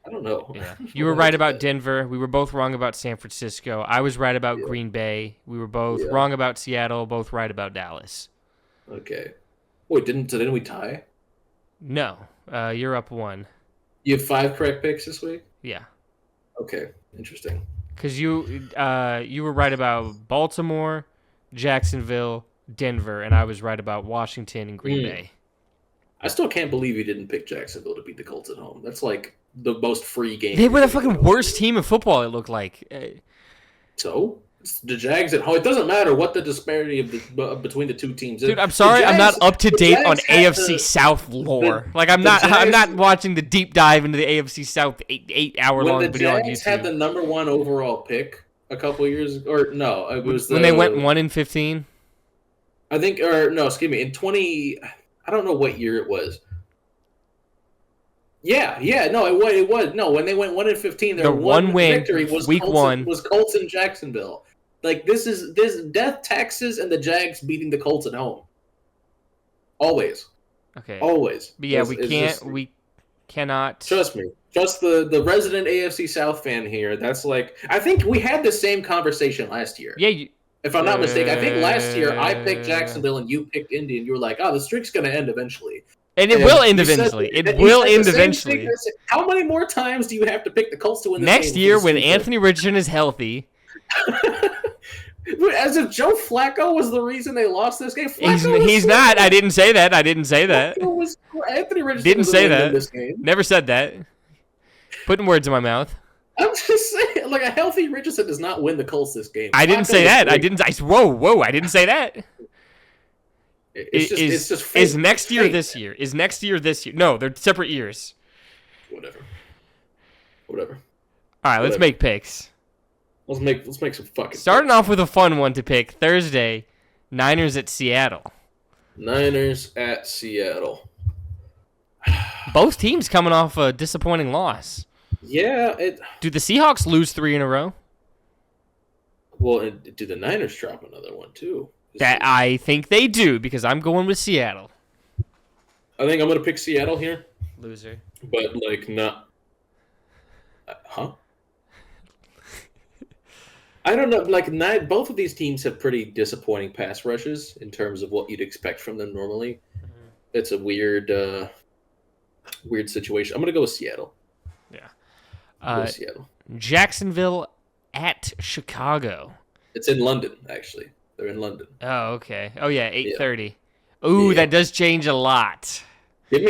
I don't know. Yeah. You were right about Denver. We were both wrong about San Francisco. I was right about Green Bay. We were both wrong about Seattle, both right about Dallas. Okay. Wait, didn't we tie? No. You're up 1. You have 5 correct picks this week? Yeah. Okay. Interesting. Because you were right about Baltimore, Jacksonville, Denver, and I was right about Washington and Green Bay. I still can't believe you didn't pick Jacksonville to beat the Colts at home. That's like the most free game. They were the fucking worst team in football, it looked like. So? The Jags at home. It doesn't matter what the disparity between the two teams is. Dude, I'm sorry, I'm not up to date on AFC South lore. I'm not watching the deep dive into the AFC South 8-hour-long video on YouTube. When the Jags had the number 1 overall pick a couple of years, or no, it was when they went 1-15. I think, or no, excuse me, in 20. I don't know what year it was. Yeah, no, it was no. When they went 1-15, their one win victory was week Colts, 1 was Colts in Jacksonville. Like this death taxes and the Jags beating the Colts at home. Always. Okay. Always. But yeah, we cannot. Trust me. Trust the resident AFC South fan here. That's like, I think we had the same conversation last year. Yeah. If I'm not mistaken, I think last year I picked Jacksonville and you picked Indy, and you were like, "Oh, the streak's going to end eventually." And it will end eventually. It will end eventually. How many more times do you have to pick the Colts to win this next game year when Anthony Richardson is healthy? As if Joe Flacco was the reason they lost this game. He's not. I didn't say that. Anthony Richardson didn't say that. In this game. Never said that. Putting words in my mouth. I'm just saying, like, a healthy Richardson does not win the Colts this game. I didn't say that. Whoa! I didn't say that. It's just is next year this year? Is next year this year? No, they're separate years. Whatever. All right, let's make picks. Let's make some fucking. Starting off with a fun one to pick Thursday, Niners at Seattle. Niners at Seattle. Both teams coming off a disappointing loss. Yeah. Do the Seahawks lose 3 in a row? Well, do the Niners drop another one too? That I think they do because I'm going with Seattle. I think I'm going to pick Seattle here. Loser. But like not. Huh? I don't know. Like, both of these teams have pretty disappointing pass rushes in terms of what you'd expect from them normally. Mm-hmm. It's a weird situation. I'm gonna go with Seattle. Yeah. Seattle. Jacksonville at Chicago. It's in London, actually. They're in London. Oh, okay. Oh yeah, 8:30. Yeah. Ooh, that does change a lot. Give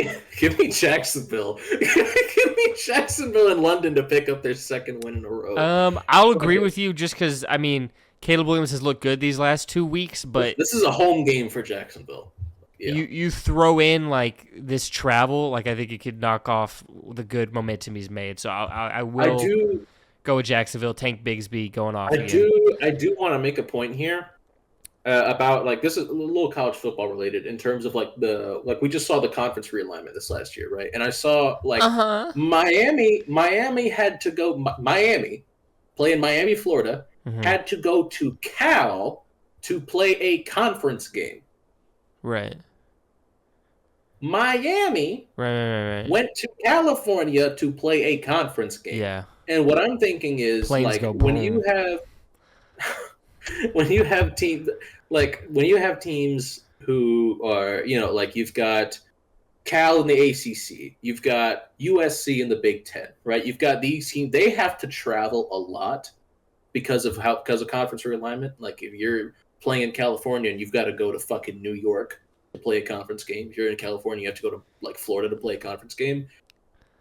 me Jacksonville. Give me Jacksonville and London to pick up their second win in a row. I'll agree with you just because, I mean, Caleb Williams has looked good these last 2 weeks, but this is a home game for Jacksonville. Yeah. You throw in like this travel, like I think it could knock off the good momentum he's made. So I will Go with Jacksonville. Tank Bigsby going off I again. do want to make a point here about like this is a little college football related in terms of like we just saw the conference realignment this last year, right? And I saw like Uh-huh. Miami had to go Miami play in Miami, Florida, had to go to Cal to play a conference game. Right. Miami Right. went to California to play a conference game. Yeah. And what I'm thinking is Planes like go when boom. you have teams who are, like you've got Cal in the ACC, you've got USC in the Big Ten, right? You've got these teams; they have to travel a lot because of conference realignment. Like if you're playing in California and you've got to go to fucking New York to play a conference game, if you're in California, you have to go to like Florida to play a conference game.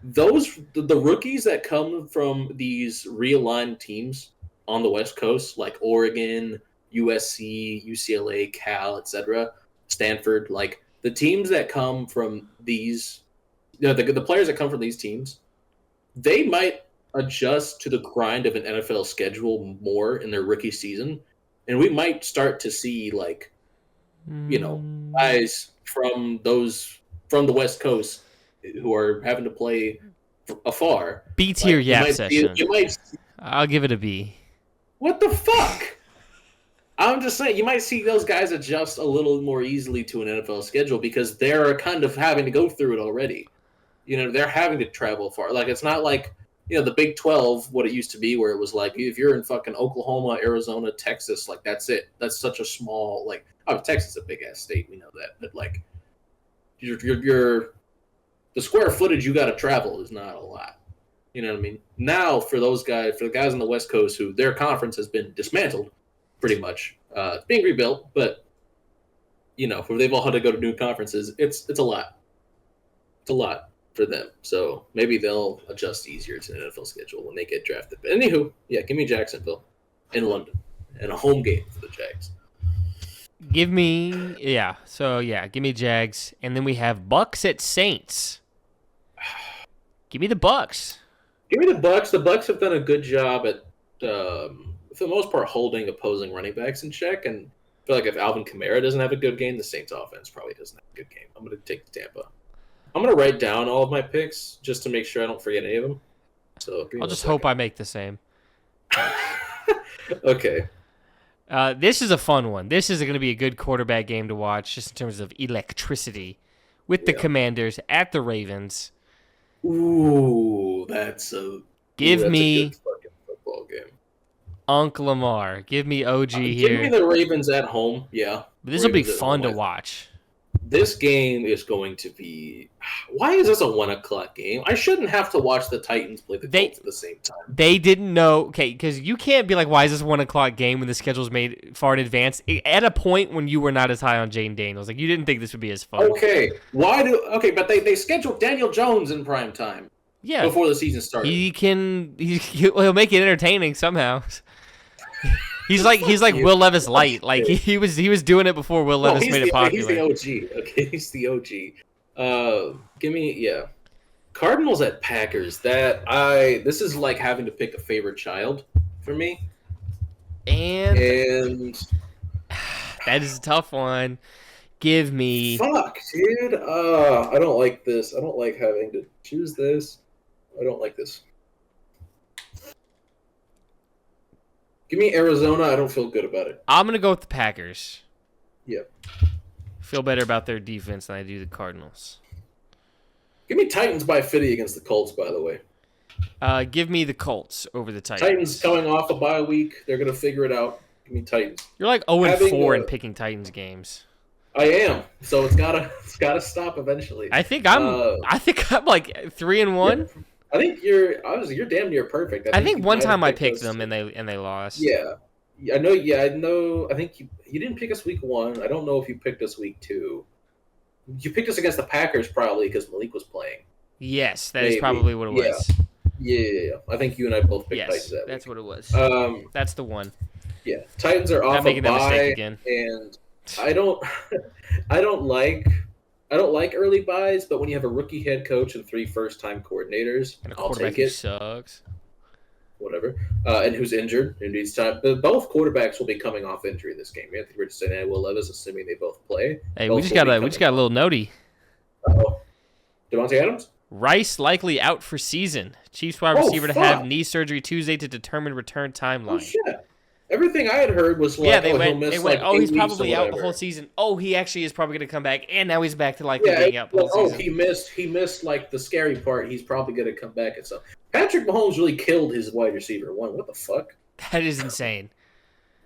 The rookies that come from these realigned teams on the West Coast, like Oregon, USC, UCLA, Cal, etc., Stanford, like the teams that come from these, the players that come from these teams, they might adjust to the grind of an NFL schedule more in their rookie season, and we might start to see like, guys from the West Coast who are having to play afar. B tier like, session. You might. I'll give it a B. What the fuck? I'm just saying, you might see those guys adjust a little more easily to an NFL schedule because they're kind of having to go through it already. They're having to travel far. Like, it's not like, the Big 12, what it used to be, where it was like, if you're in fucking Oklahoma, Arizona, Texas, like, that's it. That's such a small, like, Texas is a big-ass state, we know that. But, like, the square footage you got to travel is not a lot. You know what I mean? Now, for the guys on the West Coast who their conference has been dismantled, pretty much, it's being rebuilt, but where they've all had to go to new conferences, it's a lot. It's a lot for them. So maybe they'll adjust easier to the NFL schedule when they get drafted. But anywho, yeah, give me Jacksonville in London and a home game for the Jags. Give me Jags, and then we have Bucks at Saints. Give me the Bucks. Give me the Bucks. The Bucks have done a good job at, for the most part, holding opposing running backs in check. And I feel like if Alvin Kamara doesn't have a good game, the Saints offense probably doesn't have a good game. I'm going to take Tampa. I'm going to write down all of my picks just to make sure I don't forget any of them. So I'll just hope I make the same. Okay. This is a fun one. This is going to be a good quarterback game to watch, just in terms of electricity, with the Commanders at the Ravens. Ooh, that's a good fucking football game. Uncle Lamar. Give me OG here. Give me the Ravens at home. Yeah, but this will be fun to watch. This game is going to be. Why is this a 1:00 game? I shouldn't have to watch the Titans play the Colts at the same time. They didn't know. Okay, because you can't be like, why is this 1:00 game when the schedule's made far in advance? At a point when you were not as high on Jane Daniels, like you didn't think this would be as fun. Okay, but they scheduled Daniel Jones in prime time. Yeah, before the season started. He'll make it entertaining somehow. He's like Will Levis light. Like he was doing it before Will Levis made it popular. He's the OG. Okay, he's the OG. Give me Cardinals at Packers. This is like having to pick a favorite child for me. And that is a tough one. Give me. Fuck, dude. I don't like this. I don't like having to choose this. I don't like this. Give me Arizona. I don't feel good about it. I'm going to go with the Packers. Yep. Feel better about their defense than I do the Cardinals. Give me Titans by 50 against the Colts, by the way. Give me the Colts over the Titans. Titans coming off a bye week. They're going to figure it out. Give me Titans. You're like 0-4 in picking Titans games. I am. So it's gotta stop eventually. I think I'm like 3-1. Yeah. I think you're damn near perfect. I think one time I picked them and they lost. Yeah. I know. I think you didn't pick us week 1. I don't know if you picked us week 2. You picked us against the Packers probably because Malik was playing. Yes, that is probably what it was. Yeah. I think you and I both picked Titans that week. That's what it was. That's the one. Yeah, Titans are off a bye, and I don't like early buys, but when you have a rookie head coach and 3 first-time coordinators, and a I'll quarterback take it. Who sucks. whatever, and who's injured and needs time. But both quarterbacks will be coming off injury this game. Anthony Richardson and Will Levis, assuming they both play. Hey, we Both just will got be a little notey. Oh, Devontae Adams? Rice likely out for season. Chiefs wide receiver to have knee surgery Tuesday to determine return timeline. Oh shit! Everything I had heard was like, he'll miss he's probably out the whole season. Oh, he actually is probably going to come back, and now he's back to being out the whole season. He missed like the scary part. He's probably going to come back and stuff. Patrick Mahomes really killed his wide receiver one. What the fuck? That is insane.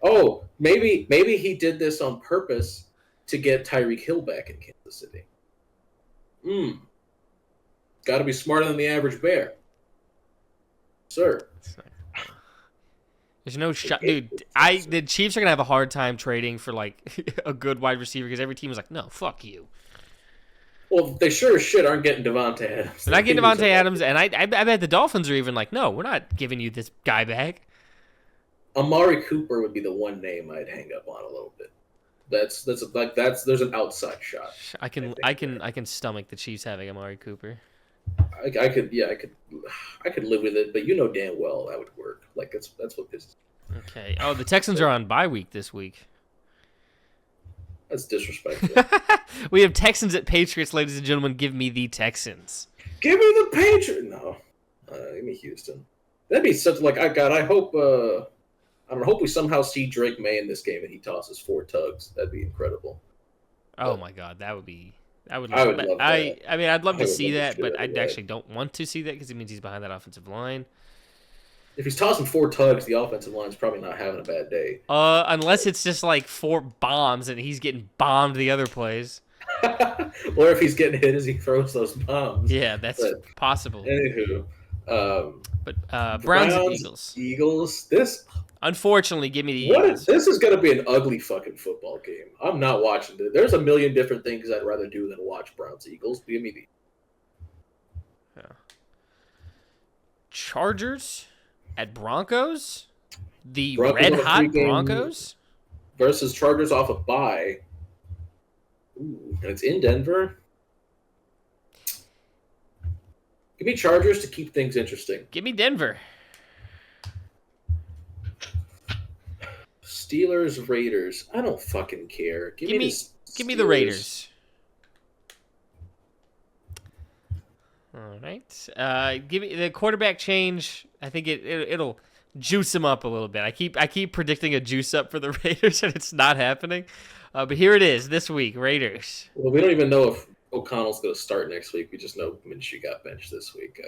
Oh, maybe he did this on purpose to get Tyreek Hill back in Kansas City. Got to be smarter than the average bear, sir. There's no shot, dude. The Chiefs are gonna have a hard time trading for like a good wide receiver because every team is like, no, fuck you. Well, they sure as shit aren't getting Devontae Adams. They're not getting Devontae Adams, and I bet the Dolphins are even like, no, we're not giving you this guy back. Amari Cooper would be the one name I'd hang up on a little bit. There's an outside shot. I can stomach the Chiefs having Amari Cooper. I could live with it, but you know damn well that would work. Like that's what pisses. Okay. Oh, the Texans are on bye week this week. That's disrespectful. We have Texans at Patriots, ladies and gentlemen. Give me the Texans. Give me the Patriots. No, give me Houston. That'd be such like I hope. I hope we somehow see Drake May in this game and he tosses 4 tugs. That'd be incredible. Oh my God, that would be. I would love that. I mean, I'd love to see that, but I actually don't want to see that because it means he's behind that offensive line. If he's tossing 4 tugs, the offensive line's probably not having a bad day. Unless it's just like 4 bombs and he's getting bombed the other plays. Or if he's getting hit as he throws those bombs. Yeah, that's possible. Anywho. But Browns and Eagles. This. Unfortunately, give me the Eagles. This is going to be an ugly fucking football game. I'm not watching it. There's a million different things I'd rather do than watch Browns Eagles. Give me the Chargers at Broncos. The Broncos red hot Broncos versus Chargers off a bye. Ooh, and it's in Denver. Give me Chargers to keep things interesting. Give me Denver. Steelers, Raiders. I don't fucking care. Give me the Raiders. All right. Give me the quarterback change. I think it'll juice them up a little bit. I keep predicting a juice up for the Raiders, and it's not happening. But here it is this week, Raiders. Well, we don't even know if O'Connell's going to start next week. We just know Minshew got benched this week.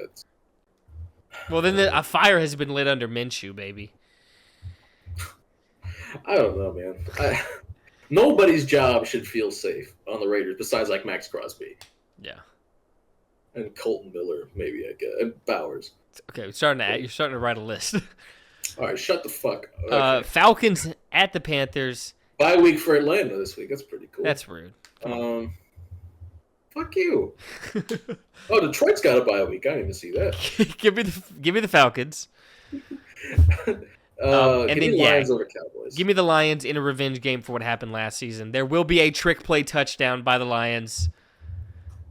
Well, then a fire has been lit under Minshew, baby. I don't know, man. Nobody's job should feel safe on the Raiders besides like Max Crosby. Yeah. And Colton Miller, maybe, I guess. And Bowers. Okay, you're starting to write a list. All right, shut the fuck up. Okay. Falcons at the Panthers. Bye week for Atlanta this week. That's pretty cool. That's rude. Fuck you. Oh, Detroit's got a bye week. I didn't even see that. give me the Falcons. And then Lions over Cowboys. Give me the Lions in a revenge game for what happened last season. There will be a trick play touchdown by the Lions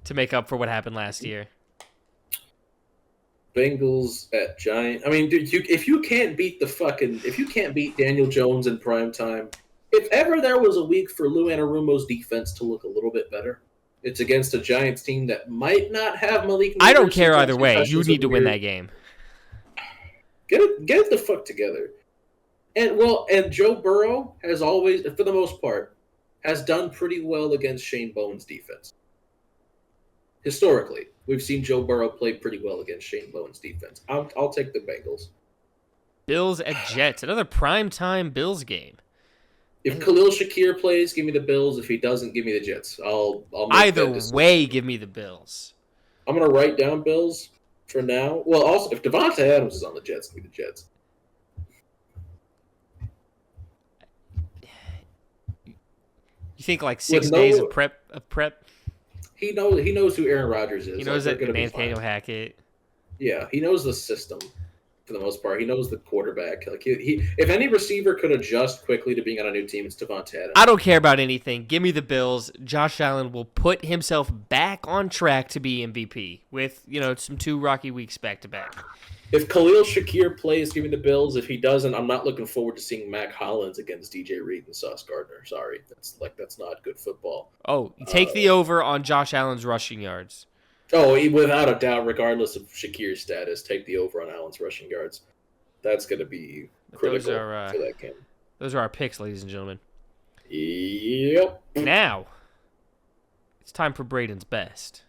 to make up for what happened last year. Bengals at Giants. I mean, dude, if you can't beat Daniel Jones in prime time, if ever there was a week for Lou Anarumo's defense to look a little bit better, it's against a Giants team that might not have Malik. I don't care either way. You need to win that game. Get it the fuck together. And Joe Burrow has always, for the most part, has done pretty well against Shane Bowen's defense. Historically, we've seen Joe Burrow play pretty well against Shane Bowen's defense. I'll take the Bengals. Bills at Jets, another primetime Bills game. If Khalil Shakir plays, give me the Bills. If he doesn't, give me the Jets. I'll make either way, give me the Bills. I'm gonna write down Bills for now. Well, also if Devontae Adams is on the Jets, give me the Jets. You think like 6 days of prep? He knows who Aaron Rodgers is. He knows that Nathaniel Hackett. Yeah, he knows the system for the most part. He knows the quarterback. Like he if any receiver could adjust quickly to being on a new team, it's Devontae Adams. I don't care about anything. Give me the Bills. Josh Allen will put himself back on track to be MVP with some 2 rocky weeks back to back. If Khalil Shakir plays, give me the Bills. If he doesn't, I'm not looking forward to seeing Mac Hollins against DJ Reed and Sauce Gardner. Sorry, that's not good football. Oh, take the over on Josh Allen's rushing yards. Oh, without a doubt, regardless of Shakir's status, take the over on Allen's rushing yards. That's going to be critical for that game. Those are our picks, ladies and gentlemen. Yep. Now, it's time for Brayden's best.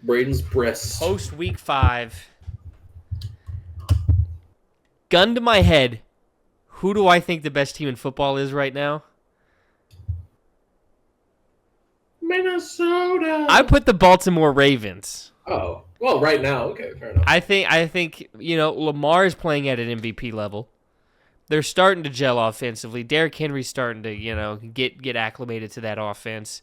Brayden's breast. Post week 5. Gun to my head, who do I think the best team in football is right now? Minnesota. I put the Baltimore Ravens. Oh, well, right now, okay, fair enough. I think Lamar is playing at an MVP level. They're starting to gel offensively. Derrick Henry's starting to get acclimated to that offense.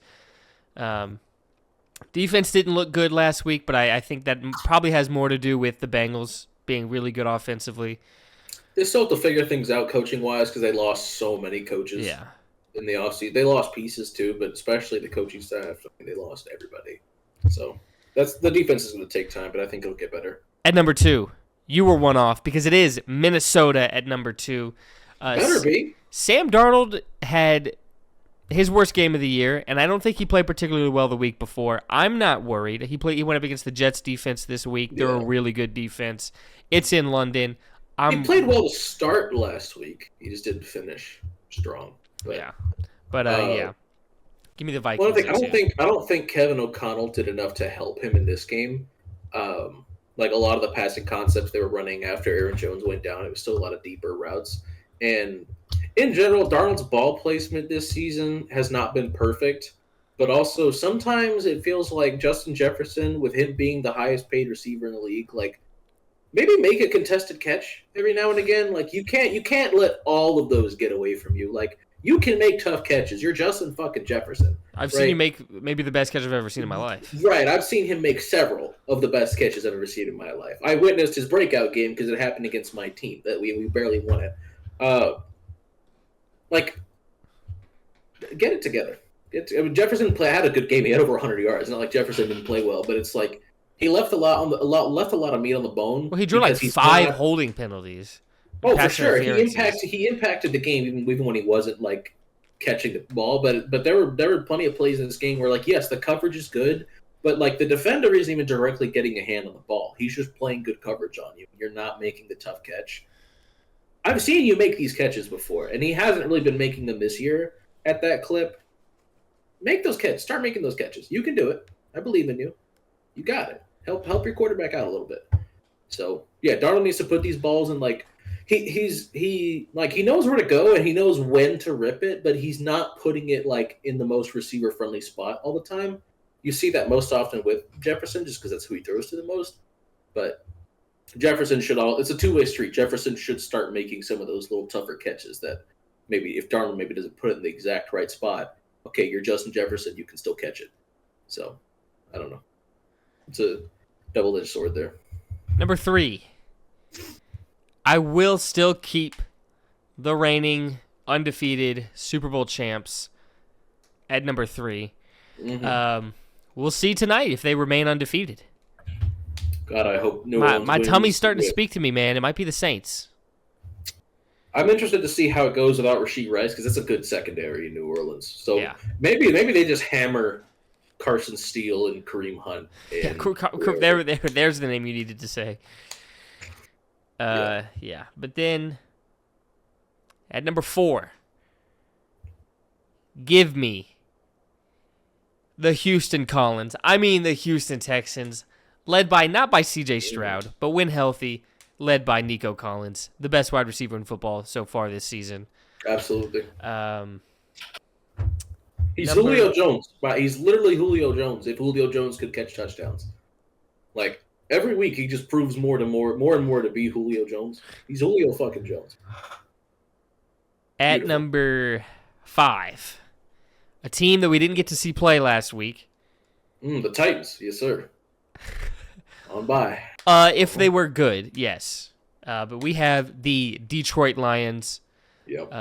Defense didn't look good last week, but I think that probably has more to do with the Bengals being really good offensively. They still have to figure things out coaching-wise because they lost so many coaches in the offseason. They lost pieces too, but especially the coaching staff. They lost everybody. So the defense is going to take time, but I think it'll get better. At number 2, you were one off because it is Minnesota at number 2. Better be. Sam Darnold had his worst game of the year, and I don't think he played particularly well the week before. I'm not worried. He went up against the Jets defense this week. They're a really good defense. It's in London. He played well to start last week. He just didn't finish strong. But, give me the Vikings. One thing, I don't think Kevin O'Connell did enough to help him in this game. Like a lot of the passing concepts they were running after Aaron Jones went down, it was still a lot of deeper routes. And in general, Darnold's ball placement this season has not been perfect. But also sometimes it feels like Justin Jefferson, with him being the highest paid receiver in the league, like maybe make a contested catch every now and again. Like you can't let all of those get away from you. Like you can make tough catches. You're Justin fucking Jefferson. I've seen you make maybe the best catch I've ever seen in my life. Right. I've seen him make several of the best catches I've ever seen in my life. I witnessed his breakout game because it happened against my team that we barely won it. Get it together. Jefferson had a good game. He had over 100 yards. It's not like Jefferson didn't play well, but it's like he left a lot of meat on the bone. Well, he drew like 5 holding penalties. Oh, for sure. He impacted the game even when he wasn't like catching the ball. But there were plenty of plays in this game where like yes, the coverage is good, but like the defender isn't even directly getting a hand on the ball. He's just playing good coverage on you. You're not making the tough catch. I've seen you make these catches before, and he hasn't really been making them this year at that clip. Make those catches. Start making those catches. You can do it. I believe in you. You got it. Help your quarterback out a little bit. So yeah, Darnold needs to put these balls in like he knows where to go and he knows when to rip it, but he's not putting it like in the most receiver friendly spot all the time. You see that most often with Jefferson just because that's who he throws to the most. But Jefferson it's a two-way street. Jefferson should start making some of those little tougher catches that maybe if Darnold maybe doesn't put it in the exact right spot, okay, you're Justin Jefferson, you can still catch it. So, I don't know. It's a double-edged sword there. Number 3. I will still keep the reigning undefeated Super Bowl champs at number 3. Mm-hmm. We'll see tonight if they remain undefeated. God, I hope New Orleans my tummy's starting to speak to me, man. It might be the Saints. I'm interested to see how it goes without Rashee Rice because it's a good secondary in New Orleans. So maybe they just hammer Carson Steele and Kareem Hunt. And there's the name you needed to say. But then at number 4, give me the Houston Texans, led by not by C.J. Stroud, but when healthy, led by Nico Collins, the best wide receiver in football so far this season. Absolutely. He's Julio Jones. He's literally Julio Jones. If Julio Jones could catch touchdowns, like every week he just proves more and more to be Julio Jones. He's Julio fucking Jones. At number 5, a team that we didn't get to see play last week. The Titans, yes sir. On by. If they were good, yes. But we have the Detroit Lions. Yep.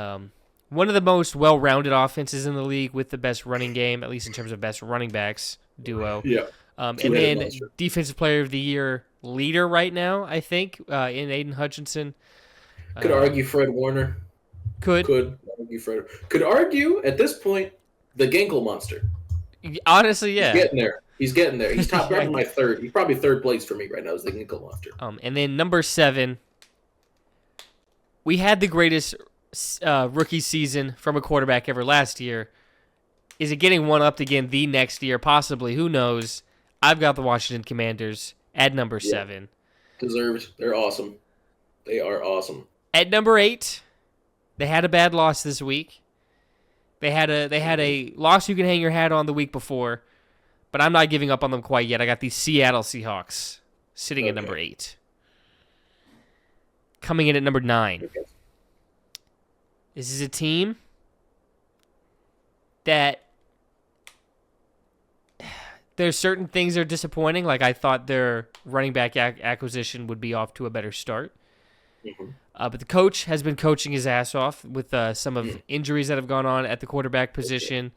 One of the most well-rounded offenses in the league with the best running game, at least in terms of best running backs duo. Yeah. And then Defensive Player of the Year leader right now, I think, in Aiden Hutchinson. Could argue Fred Warner. Could argue Fred. Could argue at this point the Ginkle monster. Honestly, yeah. He's getting there. He's top probably my third. He's probably third place for me right now is the Ginkle monster. And then number 7, we had the greatest rookie season from a quarterback ever last year. Is it getting one-upped again the next year? Possibly. Who knows? I've got the Washington Commanders at number 7. Deserved. They're awesome. They are awesome. At number 8, they had a bad loss this week. They had a loss you can hang your hat on the week before, but I'm not giving up on them quite yet. I got the Seattle Seahawks sitting at number 8. Coming in at number 9. Okay. This is a team that there's certain things that are disappointing. Like I thought their running back acquisition would be off to a better start. Mm-hmm. But the coach has been coaching his ass off with some of injuries that have gone on at the quarterback position.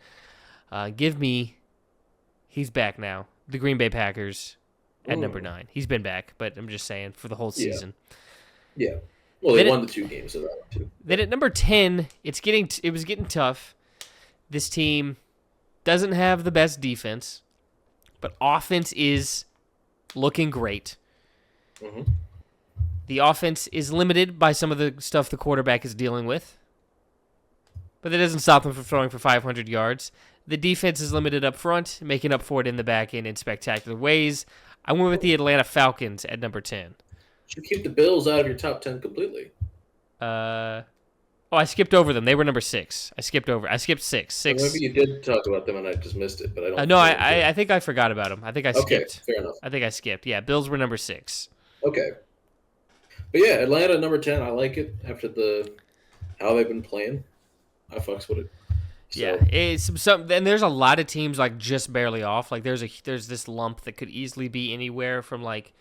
He's back now. The Green Bay Packers at number 9. He's been back, but I'm just saying for the whole season. Yeah. Well, they won the 2 games of that one too. Then at number 10, it was getting tough. This team doesn't have the best defense, but offense is looking great. Mm-hmm. The offense is limited by some of the stuff the quarterback is dealing with, but that doesn't stop them from throwing for 500 yards. The defense is limited up front, making up for it in the back end in spectacular ways. I went with the Atlanta Falcons at number 10. You keep the Bills out of your top 10 completely. I skipped over them. They were number 6. I skipped 6. Well, maybe you did talk about them and I just missed it, but I don't. No, I think I forgot about them. I think I skipped. Okay, fair enough. I think I skipped. Yeah, Bills were number 6. Okay. But yeah, Atlanta number 10. I like it after how they've been playing. I fucks with it. So. Yeah, it's and there's a lot of teams like just barely off. Like there's this lump that could easily be anywhere from like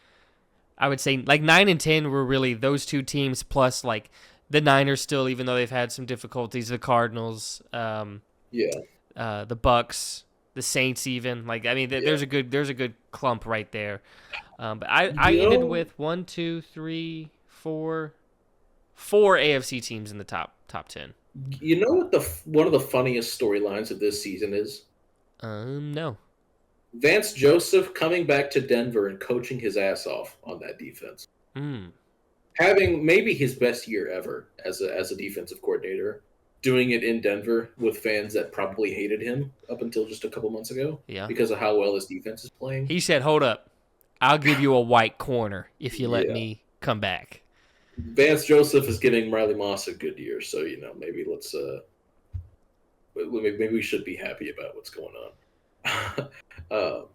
I would say like 9 and 10 were really those 2 teams plus like the Niners still, even though they've had some difficulties. The Cardinals, the Bucks, the Saints, even like I mean, there's a good clump right there. But I ended with 1, 2, 3, 4 AFC teams in the top 10. You know what one of the funniest storylines of this season is? No. Vance Joseph coming back to Denver and coaching his ass off on that defense. Having maybe his best year ever as a defensive coordinator, doing it in Denver with fans that probably hated him up until just a couple months ago because of how well his defense is playing. He said, hold up, I'll give you a white corner if you let me come back. Vance Joseph is giving Riley Moss a good year, so maybe let's maybe we should be happy about what's going on. I'm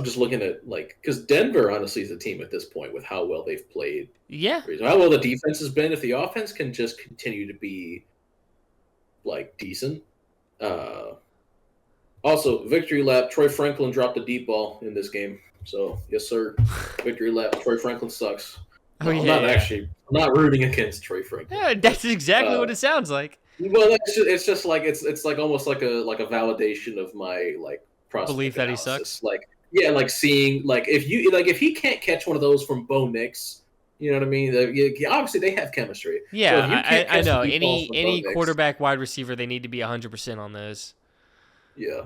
just looking at because Denver honestly is a team at this point with how well they've played. Yeah, how well the defense has been. If the offense can just continue to be decent. Also, victory lap. Troy Franklin dropped a deep ball in this game. So, yes, sir. Victory lap. Troy Franklin sucks. I'm not rooting against Troy Franklin. Yeah, that's exactly what it sounds like. Well, it's just like it's like almost like a validation of my belief that he sucks. Seeing if he can't catch one of those from Bo Nix, you know what I mean? Obviously they have chemistry. Yeah, so I know. Any quarterback, wide receiver, they need to be 100% on those. Yeah.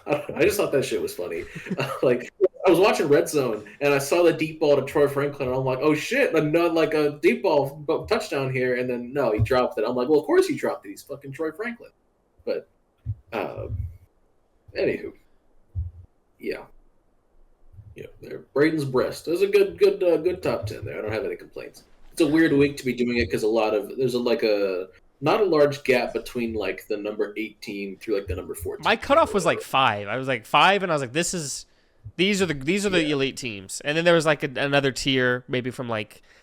I just thought that shit was funny. I was watching Red Zone and I saw the deep ball to Troy Franklin and I'm like, oh shit, a deep ball touchdown here, and then no, he dropped it. I'm like, well, of course he dropped it. He's fucking Troy Franklin. But anywho, yeah, there. Brayden's breast. There's a good top 10 there. I don't have any complaints. It's a weird week to be doing it because there's not a large gap between the number 18 through the number 14. My cutoff was 5. I was 5, and I was like, these are the elite teams. And then there was another tier, maybe from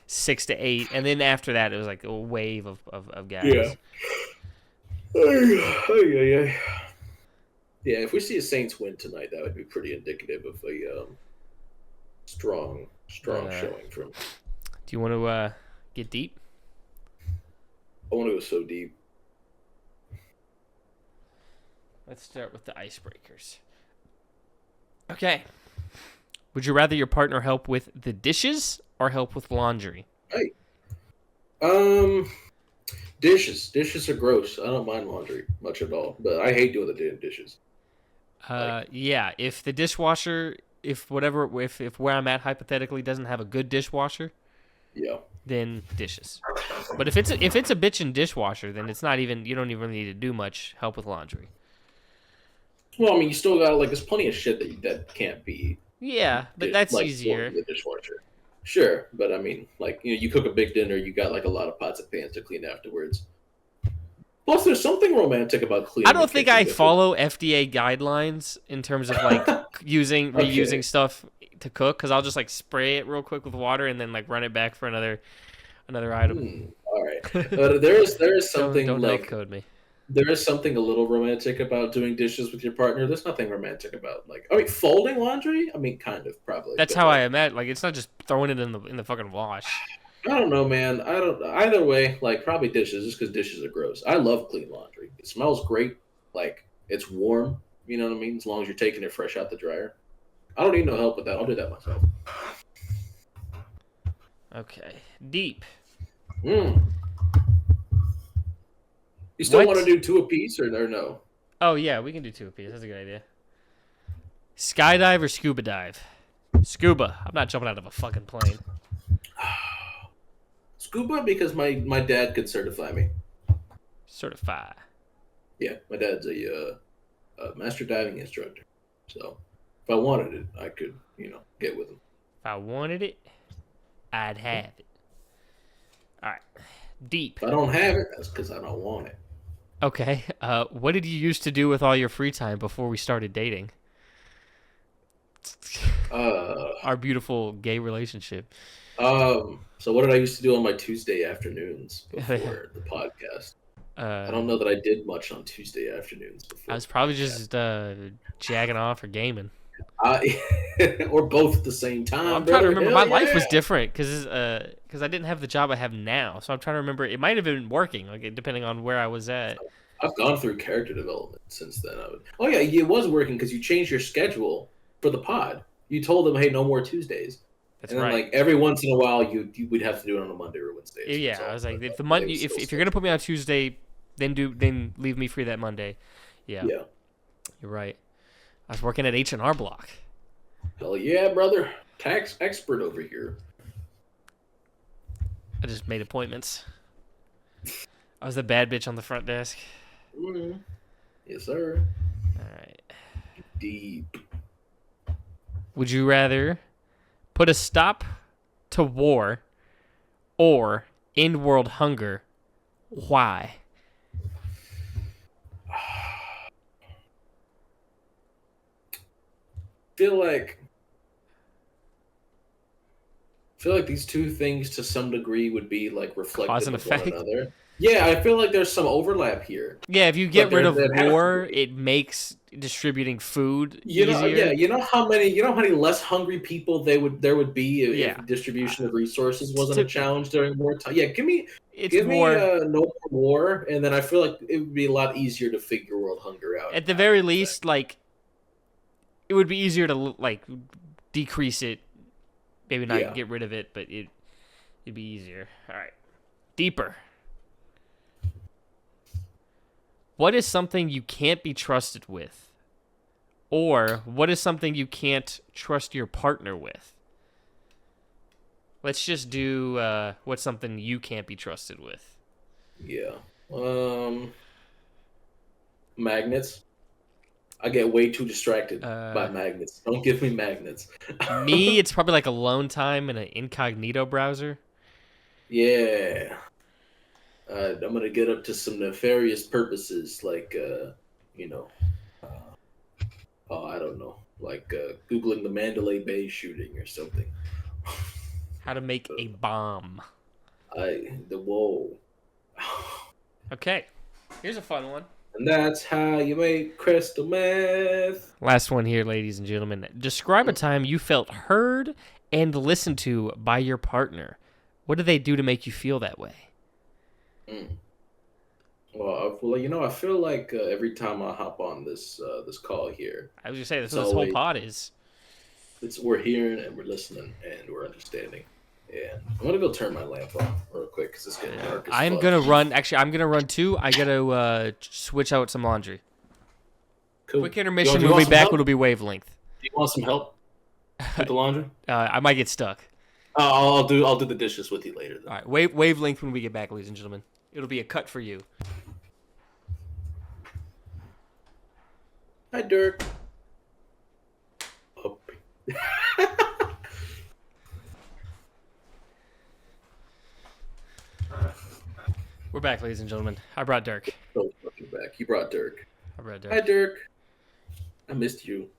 6 to 8, and then after that it was a wave of guys. Yeah. Yeah, if we see a Saints win tonight, that would be pretty indicative of a strong showing from. Do you want to get deep? I want to go so deep. Let's start with the icebreakers. Okay. Would you rather your partner help with the dishes or help with laundry? Hey. Dishes. Dishes are gross. I don't mind laundry much at all, but I hate doing the damn dishes. Like, Yeah. If the dishwasher, if where I'm at hypothetically doesn't have a good dishwasher, yeah. then dishes. But if it's a bitchin' dishwasher, then it's not even. You don't even need to do much help with laundry. Well, I mean, you still got like there's plenty of shit that can't be Yeah, but that's like stored easier. in the dishwasher. Sure, but I mean, like you cook a big dinner, you got like a lot of pots and pans to clean afterwards. Plus, there's something romantic about I cleaning the don't think kitchen I with follow FDA guidelines in terms of like reusing stuff to cook because I'll just like spray it real quick with water and then like run it back for another item. All right, but there is something Don't health like code me. there is something a little romantic about doing dishes with your partner. There's nothing romantic about like I mean folding laundry. I mean, kind of probably. That's but, how I like, imagine. Like it's not just throwing it in the fucking wash. I don't know, man. I don't. Either way, like probably dishes, just because dishes are gross. I love clean laundry. It smells great. Like it's warm. You know what I mean? As long as you're taking it fresh out the dryer. I don't need no help with that. I'll do that myself. Okay, deep. Mm. You still What? want to do two apiece or no? Oh yeah, we can do two apiece. That's a good idea. Skydive or scuba dive? Scuba. I'm not jumping out of a fucking plane. Scuba because my dad could certify me. Certify. Yeah, my dad's a master diving instructor. So if I wanted it, I could get with him. If I wanted it, I'd have it. All right. Deep. If I don't have it, that's because I don't want it. Okay. What did you used to do with all your free time before we started dating? Our beautiful gay relationship. So what did I used to do on my Tuesday afternoons before the podcast? I don't know that I did much on Tuesday afternoons before. I was probably just jagging off or gaming. Or both at the same time. Well, I'm trying to remember. My life was different because I didn't have the job I have now. So I'm trying to remember. It might have been working, like depending on where I was at. I've gone through character development since then. Oh yeah, it was working because you changed your schedule for the pod. You told them, hey, no more Tuesdays. That's and then, right. like every once in a while, you would have to do it on a Monday or Wednesday. Yeah, I was like, if you're gonna put me on Tuesday, then leave me free that Monday. Yeah. Yeah. You're right. I was working at H&R Block. Hell yeah, brother. Tax expert over here. I just made appointments. I was the bad bitch on the front desk. Mm-hmm. Yes, sir. All right. Deep. Would you rather put a stop to war or end world hunger? Why? feel like these two things to some degree would be like reflective of one another. Yeah, I feel like there's some overlap here. Yeah, if you get rid of war, it makes distributing food easier. Yeah, you know how many less hungry people there would be if distribution of resources wasn't a challenge during wartime. Yeah, give me no more war, and then I feel like it would be a lot easier to figure world hunger out. At the very least, like it would be easier to like decrease it. Maybe not get rid of it, but it'd be easier. All right, deeper. What is something you can't be trusted with? Or what is something you can't trust your partner with? Let's just do what's something you can't be trusted with. Yeah. Magnets. I get way too distracted by magnets. Don't give me magnets. Me, it's probably like alone time in an incognito browser. Yeah. I'm going to get up to some nefarious purposes like, I don't know, like Googling the Mandalay Bay shooting or something. How to make a bomb. Whoa. Okay, here's a fun one. And that's how you make crystal meth. Last one here, ladies and gentlemen. Describe a time you felt heard and listened to by your partner. What did they do to make you feel that way? Well, I feel like every time I hop on this call here, I was gonna say that's it's what this whole always pod is. we're hearing and we're listening and we're understanding. And I'm gonna go turn my lamp on real quick because it's getting dark as I'm fuck. gonna run. Actually, I'm gonna run too. I gotta switch out some laundry. Cool. Quick Do intermission. you We'll want be some back. help? It'll be wavelength. Do you want some help with the laundry? I might get stuck. I'll do the dishes with you later. Then. All right, wavelength when we get back, ladies and gentlemen. It'll be a cut for you. Hi, Dirk. Oh. We're back, ladies and gentlemen. I brought Dirk. So fucking back. You brought Dirk. I brought Dirk. Hi, Dirk. I missed you.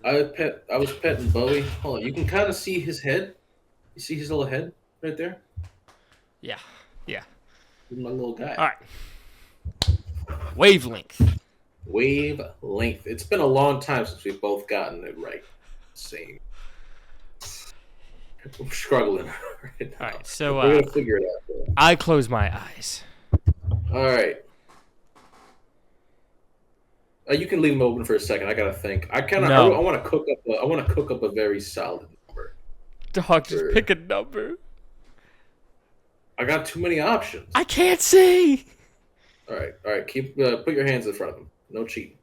I was petting Bowie. Hold on, you can kind of see his head. You see his little head right there? Yeah. He's my little guy. All right. Wavelength. Wavelength. It's been a long time since we've both gotten it right. Same. I'm struggling right now. All right, so we're gonna figure it out. Though. I close my eyes. All right. You can leave them open for a second. I gotta think. I want to cook up. I want to cook up a very solid number. Dog, just pick a number. I got too many options. I can't see. All right. Keep put your hands in front of them. No cheating.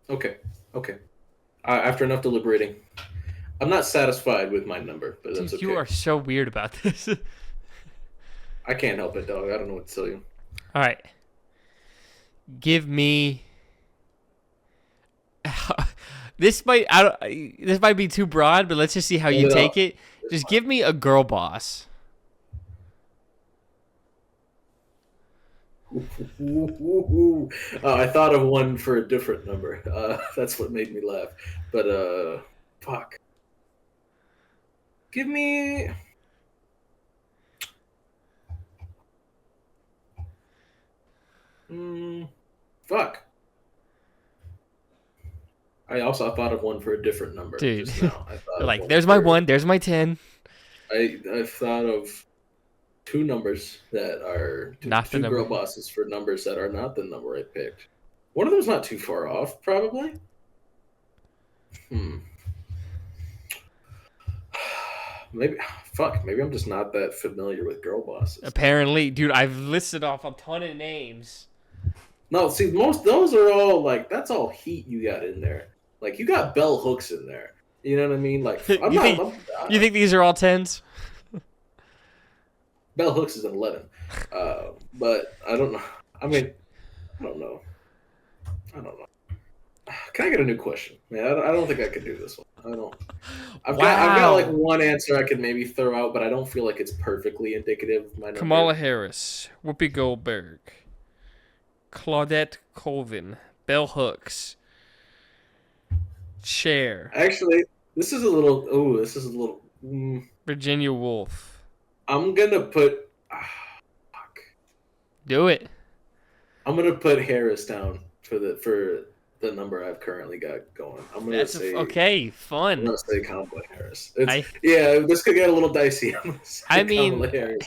Okay. After enough deliberating, I'm not satisfied with my number, but that's okay. You are so weird about this. I can't help it, dog. I don't know what to tell you. All right. Give me. This might be too broad, but let's just see how you take it. Just give me a girl boss. I thought of one for a different number. That's what made me laugh. But fuck. Give me. Fuck. I also thought of one for a different number. Dude, just now. like, there's my 1, there's my 10. I thought of two numbers that are two girl bosses for numbers that are not the number I picked. One of them's not too far off, probably. Maybe I'm just not that familiar with girl bosses. Apparently, dude, I've listed off a ton of names. No, see, those are all like, that's all heat you got in there. Like, you got bell hooks in there. You know what I mean? Like, you think these are all 10s? Bell hooks is an 11. But I don't know. I mean, I don't know. Can I get a new question? Man, I don't think I could do this one. I don't. I've got like one answer I could maybe throw out, but I don't feel like it's perfectly indicative of my number. Kamala Harris, Whoopi Goldberg, Claudette Colvin, bell hooks, Cher. Actually, this is a little. Virginia Woolf. I'm gonna put. Fuck. Do it. I'm gonna put Harris down for the number I've currently got going. I'm gonna say okay, fun. I'm gonna say Kamala Harris. This could get a little dicey. Kamala Harris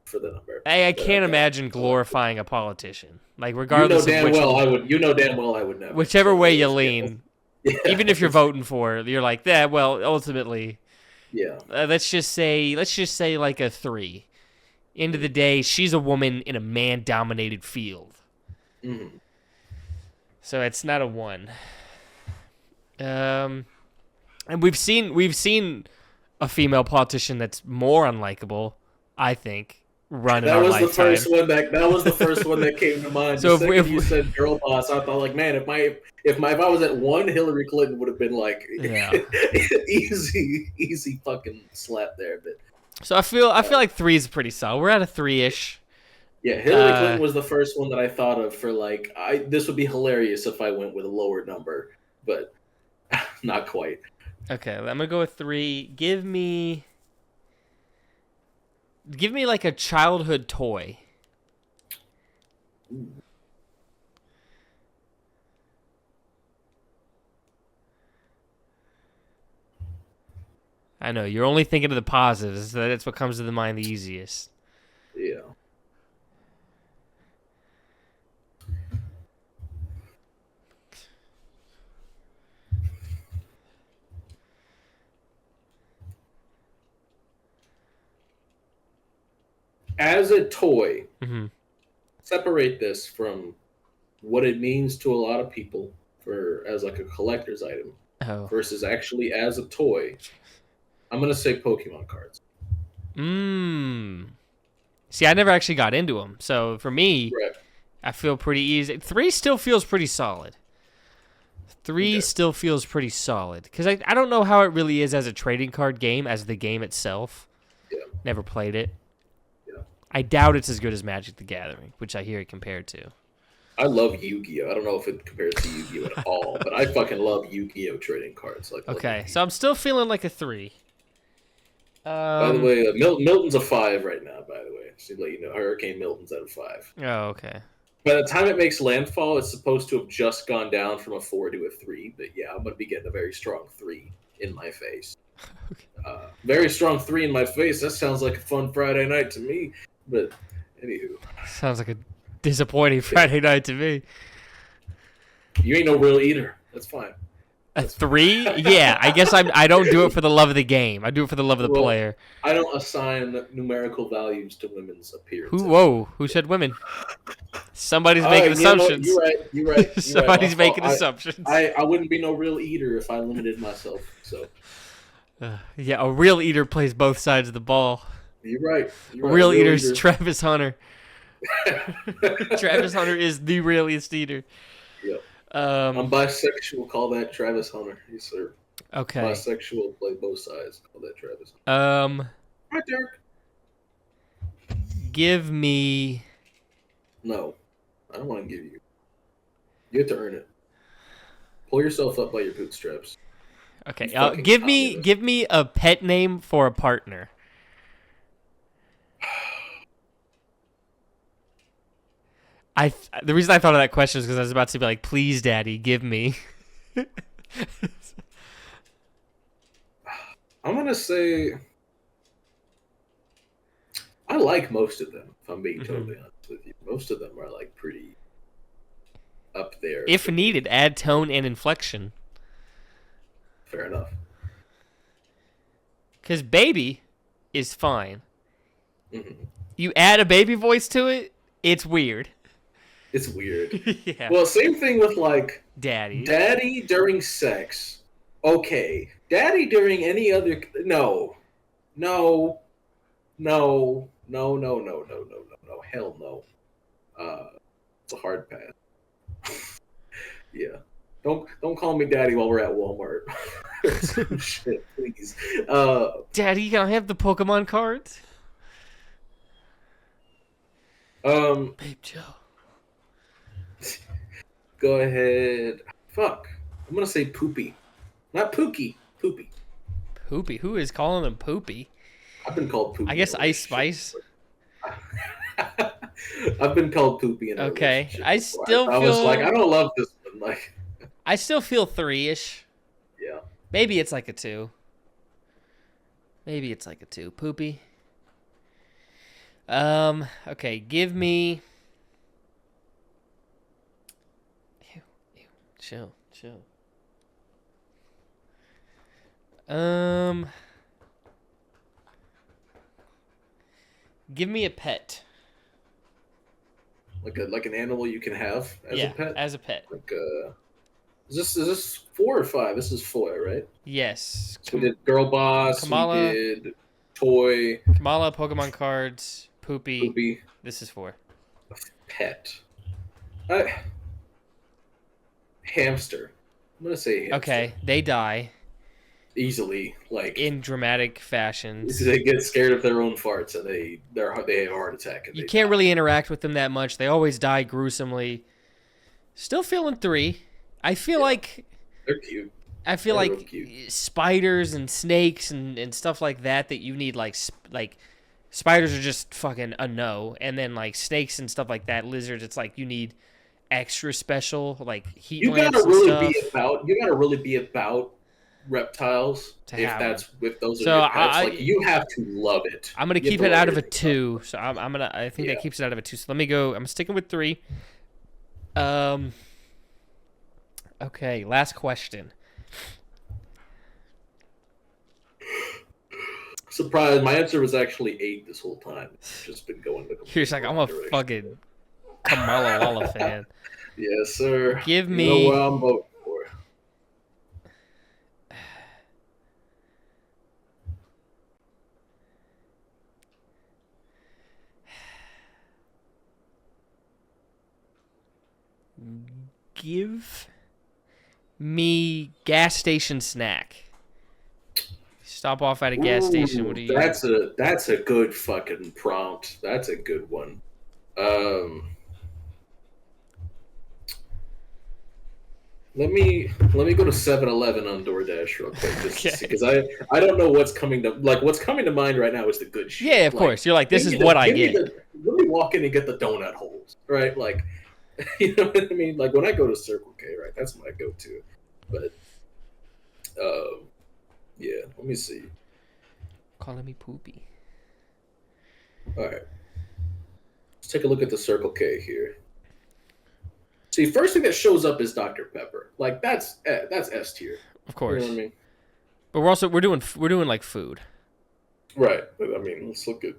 for the number. I can't imagine glorifying a politician. Like, regardless you know of which damn well I would know. Whichever way you lean, even if you're voting for, you're like that. Well, ultimately, yeah. Let's just say like a 3. End of the day, she's a woman in a man-dominated field. Mm-hmm. So it's not a 1. And we've seen a female politician that's more unlikable, I think, run in our lifetime. That was the first one that came to mind. So if you said girl boss, I thought, like, man, if I was at 1, Hillary Clinton would have been like, easy fucking slap there. But so I feel like 3 is pretty solid. We're at a 3-ish. Yeah, Hillary Clinton was the first one that I thought of for, like, this would be hilarious if I went with a lower number, but not quite. Okay, I'm gonna go with 3. Give me like a childhood toy. I know. You're only thinking of the positives. That's what comes to the mind the easiest. Yeah. As a toy, Mm-hmm. separate this from what it means to a lot of people for as like a collector's item Oh. versus actually as a toy. I'm gonna say Pokemon cards. See, I never actually got into them. So for me, Right. I feel pretty easy. 3 still feels pretty solid. 3 Okay. still feels pretty solid. Because I don't know how it really is as a trading card game, as the game itself. Yeah. Never played it. Yeah. I doubt it's as good as Magic the Gathering, which I hear it compared to. I love Yu-Gi-Oh! I don't know if it compares to Yu-Gi-Oh! At all, but I fucking love Yu-Gi-Oh! Trading cards. Like, Okay, so I'm still feeling like a 3. By the way, Milton's a 5 right now. By the way, just to let you know, Hurricane Milton's at a 5. Oh, okay. By the time it makes landfall, it's supposed to have just gone down from a 4 to a 3. But yeah, I'm gonna be getting a very strong 3 in my face. Okay. Very strong 3 in my face. That sounds like a fun Friday night to me. But anywho, Sounds like a disappointing Friday night to me. you ain't no real eater. That's fine. A 3? Yeah, I guess I don't do it for the love of the game. I do it for the love of the player. I don't assign numerical values to women's appearance. Who said women? Somebody's making assumptions. You're right. Somebody's making assumptions. I wouldn't be no real eater if I limited myself. So yeah, a real eater plays both sides of the ball. You're right. A real eater's Travis Hunter. Travis Hunter is the realest eater. Yep. I'm bisexual. Call that Travis Hunter. Yes, sir. Okay. Bisexual. Play both sides. Call that Travis Hunter. Hi, Derek. Give me. No, I don't want to give you. You have to earn it. Pull yourself up by your bootstraps. Okay. Give me a pet name for a partner. The reason I thought of that question is because I was about to be like, please, Daddy, give me. I'm going to say I like most of them, if I'm being totally honest with you. Most of them are like pretty up there. If needed, add tone and inflection. Fair enough. Because baby is fine. Mm-hmm. You add a baby voice to it, it's weird. It's weird. Yeah. Well, same thing with like Daddy. Daddy during sex. Okay. Daddy during any other no. Hell no. It's a hard pass. Yeah. Don't call me daddy while we're at Walmart. Shit, please. Daddy, can I have the Pokemon cards? Babe Joe. Go ahead. Fuck. I'm gonna say Poopy. Not Pookie. Poopy. Poopy? Who is calling him Poopy? I've been called Poopy. I guess Ice Spice. I've been called Poopy in a relationship I before. still I feel... was like, I don't love this one. Like, I still feel 3-ish. Yeah. Maybe it's like a 2. Poopy. Okay, give me... Ew. Chill. Give me a pet. Like an animal you can have as a pet? As a pet. Like is this 4 or 5? This is 4, right? Yes. So we did Girl Boss, Kamala, we did Toy. Kamala, Pokemon cards, Poopy. This is 4. Pet. Hamster. I'm gonna say hamster. Okay, they die. Easily, like in dramatic fashions. They get scared of their own farts and they have a heart attack. And you can't really interact with them that much. They always die gruesomely. Still feeling 3. I feel like they're cute. I feel like spiders and snakes and stuff like that you need like spiders are just fucking a no, and then like snakes and stuff like that, lizards, it's like you need extra special like heat lamps and stuff. You gotta really be about reptiles. To If have that's if those are So your pets, like you have to love it. I'm gonna You have keep to it love out of a everything about 2. So I think that Yeah. keeps it out of a 2. So let me go. I'm sticking with 3. Um. Okay. Last question. Surprised. My answer was actually 8 this whole time. Just been going the You're just complete like, I'm wrong a direction. fucking Kamala Lala fan. Yes, sir. Give You know what me. I'm voting for. Give me gas station snack. Stop off at a gas station. What Ooh, do you? that's a good fucking prompt. That's a good one. Um, let me go to 7-Eleven on DoorDash real quick just to see Okay. because I don't know what's coming to mind right now is the good Yeah, shit. of Like course. You're like, this is what I give me get. the let me walk in and get the donut holes, right? Like you know what I mean? Like when I go to Circle K, right? That's my go-to. But um, yeah, let me see. Calling me poopy. All right, let's take a look at the Circle K here. See, first thing that shows up is Dr. Pepper. Like that's S tier. Of You know what I course. mean? But we're doing like food. Right. But I mean, let's look at.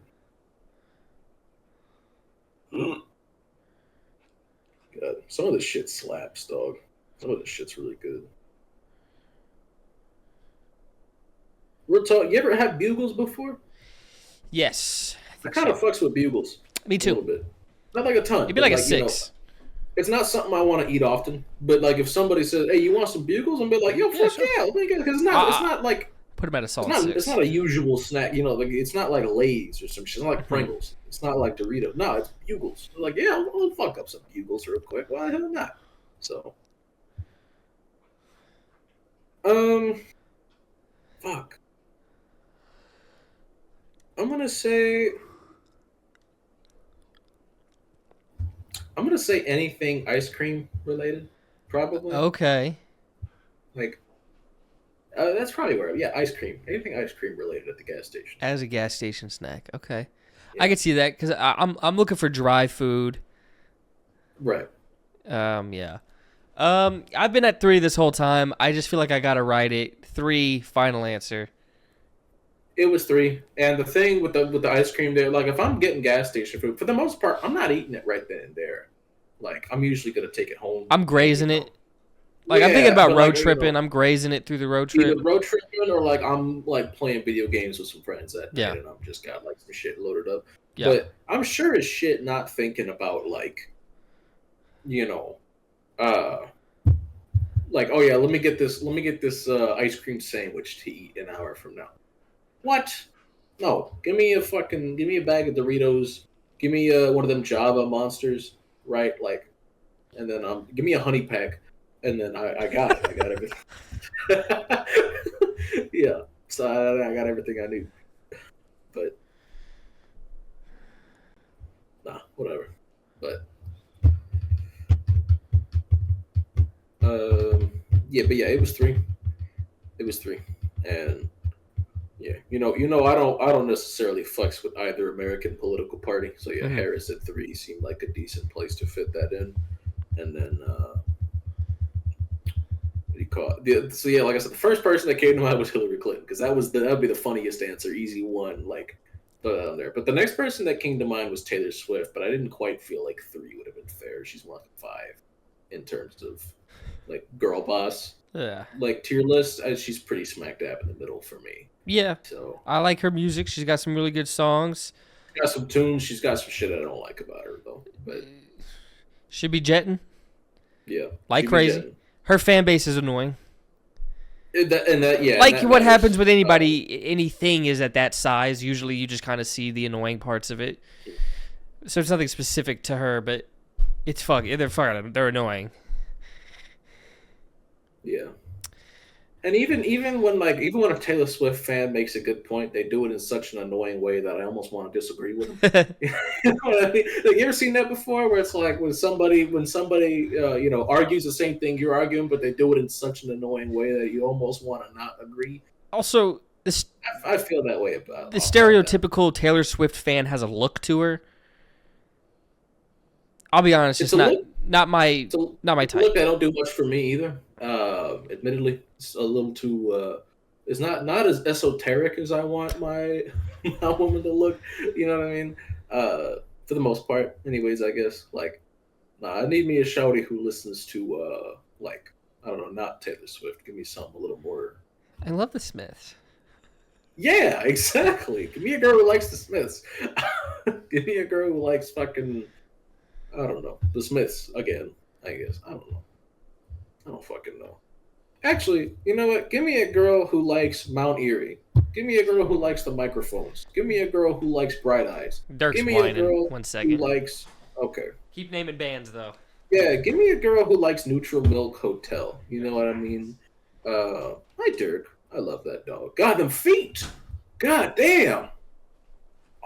God, some of this shit slaps, dog. Some of this shit's really good. Real talk. You ever had bugles before? Yes, I I think kind so. of fucks with bugles Me a too. little bit. Not like a ton, Maybe but like a like 6. it's not something I want to eat often. But like if somebody says, "Hey, you want some bugles?" I'm be like, "Yo, Yeah, fuck sure. yeah, let me get it." Because it's I not like put him at a it's solid not it's 6. not a usual snack. You know, like it's not like Lay's or some shit. It's not like Hmm. Pringles. It's not like Doritos. No, it's bugles. They're like, yeah, I'll fuck up some bugles real quick. Why the hell not? So, um, fuck. I'm gonna say I'm gonna say anything ice cream related, probably. Okay. Like that's probably where yeah, ice cream. Anything ice cream related at the gas station. As a gas station snack. Okay. I Yeah. can see that because I'm looking for dry food. Right. Yeah. I've been at 3 this whole time. I just feel like I gotta write it. 3, final answer. It was 3. And the thing with the ice cream there, like if I'm getting gas station food, for the most part, I'm not eating it right then and there. Like I'm usually gonna take it home I'm and grazing it. Like I'm thinking yeah, about but road like tripping. I'm grazing it through the road either trip. road tripping or like I'm like playing video games with some friends that night Yeah. and I'm just got like some shit loaded up. Yeah. But I'm sure as shit not thinking about like, you know, uh like oh yeah, let me get this ice cream sandwich to eat an hour from now. What? No, give me a bag of Doritos, give me one of them Java monsters, right? Like, and then give me a honey pack, and then I got it. I got everything. Yeah, so I got everything I need. But nah, whatever. But um, yeah, but yeah, it was 3. It was 3, and yeah, I don't necessarily flex with either American political party. So yeah, Hmm. Harris at 3 seemed like a decent place to fit that in, and then what do you call it? So yeah, like I said, the first person that came to mind was Hillary Clinton because that'd be the funniest answer, easy one, like put it on there. But the next person that came to mind was Taylor Swift, but I didn't quite feel like 3 would have been fair. She's more like 5 in terms of like girl boss Yeah. like tier list. She's pretty smack dab in the middle for me. Yeah. So I like her music. She's got some really good songs. she's got some tunes. She's got some shit I don't like about her though. But Should be jetting yeah, like she be crazy. jetting. Her fan base is annoying. And Like that what matters. happens with anybody, anything is at that size. Usually, you just kind of see the annoying parts of it. So it's nothing specific to her, but they're annoying. Yeah. And even when a Taylor Swift fan makes a good point, they do it in such an annoying way that I almost want to disagree with them. You know what I mean? Like, you ever seen that before? Where it's like when somebody argues the same thing you're arguing, but they do it in such an annoying way that you almost want to not agree. Also, this I feel that way about the that. stereotypical Taylor Swift fan has a look to her. I'll be honest, It's it's a not look. not my It's a, not my it's a type. look that don't do much for me either. Admittedly, it's a little too. It's not as esoteric as I want my my woman to look. You know what I mean? For the most part, anyways. I guess like, nah, I need me a shouty who listens to like, I don't know, not Taylor Swift. Give me something a little more. I love the Smiths. Yeah, exactly. Give me a girl who likes the Smiths. Give me a girl who likes fucking, I don't know, the Smiths again. I guess I don't know. I don't fucking know. Actually, you know what? Give me a girl who likes Mount Erie. Give me a girl who likes the microphones. Give me a girl who likes Bright Eyes. Dirk's Give me a whining. girl One who second. likes. Okay. Keep naming bands though. Yeah, give me a girl who likes Neutral Milk Hotel. You know what I mean? Hi Dirk. I love that dog. God, them feet. God damn.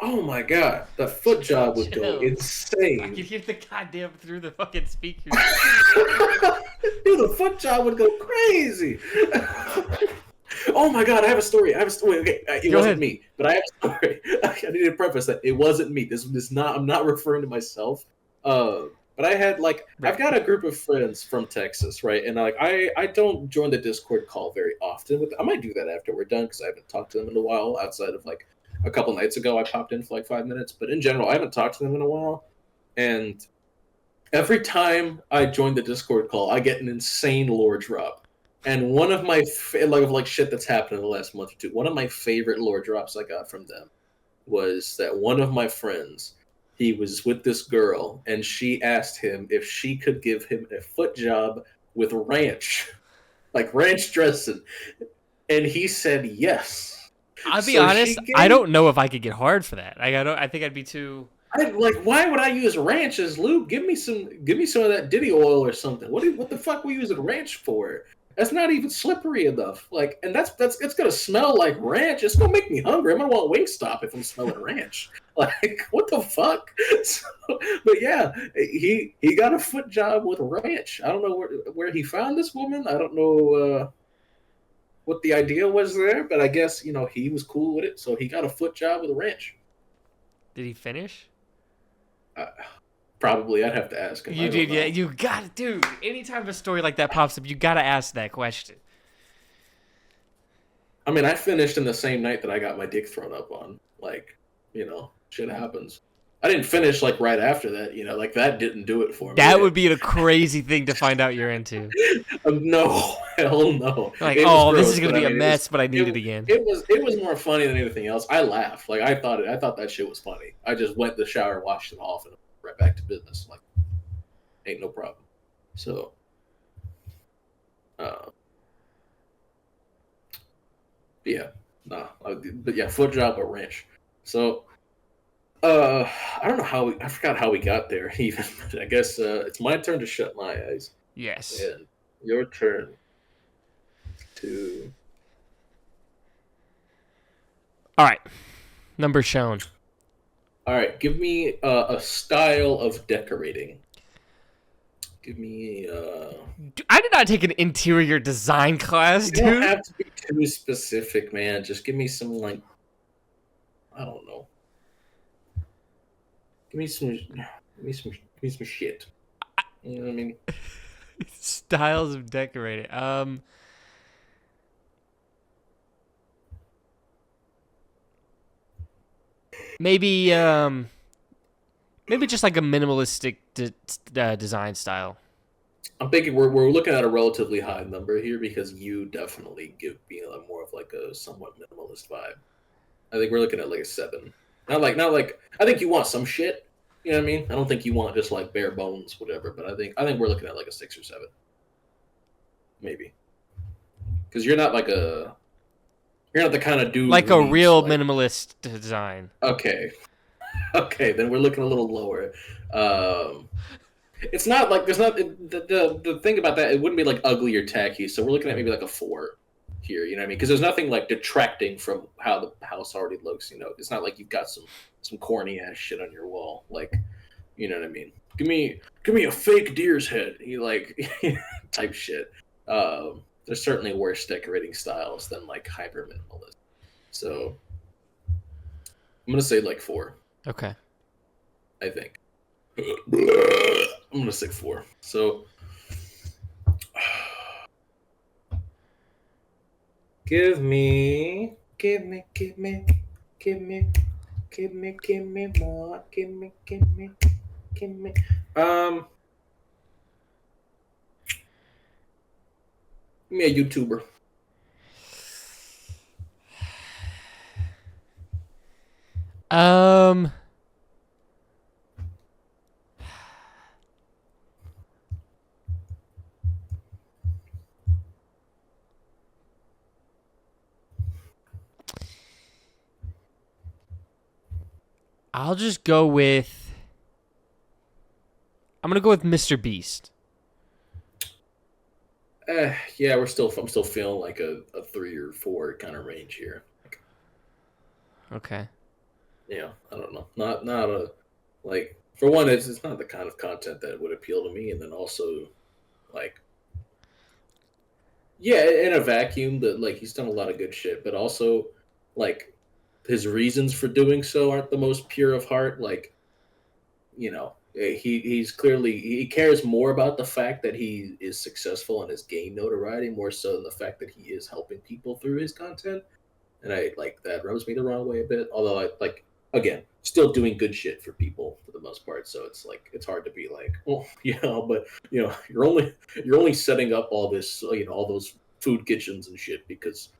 Oh my god, the foot job would go Chill. I can insane. hear the goddamn through the fucking speakers. Dude, the foot job would go crazy. Oh my god, I have a story. I have a story. Okay, it Go wasn't ahead. me, but I have a story. I need to preface that it wasn't me. This not. I'm not referring to myself. Uh, but I had like I've Right. got a group of friends from Texas, right? And like I don't join the Discord call very often. I might do that after we're done because I haven't talked to them in a while. Outside of like a couple nights ago, I popped in for like 5 minutes. But in general, I haven't talked to them in a while. And every time I join the Discord call, I get an insane lore drop. And one of my like shit that's happened in the last month or two. One of my favorite lore drops I got from them was that one of my friends, he was with this girl, and she asked him if she could give him a foot job with ranch, like ranch dressing, and he said yes. I'll be So honest. she I gave don't know if I could get hard for that. I don't. I think I'd be too. I like. Why would I use ranch as lube? Give me some of that Diddy oil or something. What the fuck we using ranch for? That's not even slippery enough. Like, and that's it's gonna smell like ranch. It's gonna make me hungry. I'm gonna want Wingstop if I'm smelling ranch. Like, what the fuck? So, but yeah, he got a foot job with ranch. I don't know where he found this woman. I don't know what the idea was there, but I guess he was cool with it, so he got a foot job with ranch. Did he finish? Uh, Probably, I'd have to ask him. You I don't did, yeah. know. You got it, dude. Anytime a story like that pops up, you gotta ask that question. I mean, I finished in the same night that I got my dick thrown up on. Like, shit happens. I didn't finish like right after that. Like that didn't do it for me. That would be a crazy thing to find out you're into. No, hell no. Like, It was oh, this is gross, gonna but I be a mean, mess, but I need it it, again. it was more funny than anything else. I laughed. Like I thought that shit was funny. I just went to the shower, washed it off, and right back to business. Like, ain't no problem. So, uh, yeah, nah. But yeah, foot job or ranch. So, I don't know I forgot how we got there. Even, I guess it's my turn to shut my eyes, Yes. and your turn to. All right. Number shown. All right, give me a style of decorating. Give me. I did not take an interior design class, You don't dude. have to be too specific, man. Just give me some like. I don't know. Give me some. Give me some shit. You know what I mean? Styles of decorating. Maybe maybe just like a minimalistic design style. I'm thinking we're looking at a relatively high number here because you definitely give me more of like a somewhat minimalist vibe. I think we're looking at like a 7. Not like I think you want some shit. You know what I mean? I don't think you want just like bare bones, whatever. But I think we're looking at like a 6 or 7, maybe. Because you're not the kind of dude Like who a needs real like. minimalist design. Okay, okay, then we're looking a little lower. Um, it's not like there's not the thing about that. It wouldn't be like ugly or tacky. So we're looking at maybe like a 4. here. You know what I mean? Because there's nothing like detracting from how the house already looks. You know, it's not like you've got some corny ass shit on your wall. Like, you know what I mean? Give me a fake deer's head. You like type shit. There's certainly worse decorating styles than like hyper minimalist. So I'm gonna say like 4. Okay. I think. I'm gonna say 4. So give me more, give me give me a YouTuber. I'll just go with. I'm gonna go with Mr. Beast. Yeah, I'm still feeling like a 3 or 4 kind of range here. Okay. Yeah, I don't know. Not a like for one, it's not the kind of content that would appeal to me, and then also like yeah, in a vacuum, that like he's done a lot of good shit, but also like his reasons for doing so aren't the most pure of heart. Like you know, he's clearly he cares more about the fact that he is successful and has gained notoriety more so than the fact that he is helping people through his content. And I like that rubs me the wrong way a bit. Although I like again, still doing good shit for people for the most part. So it's like it's hard to be like, well, but you're only setting up all this, all those food kitchens and shit because,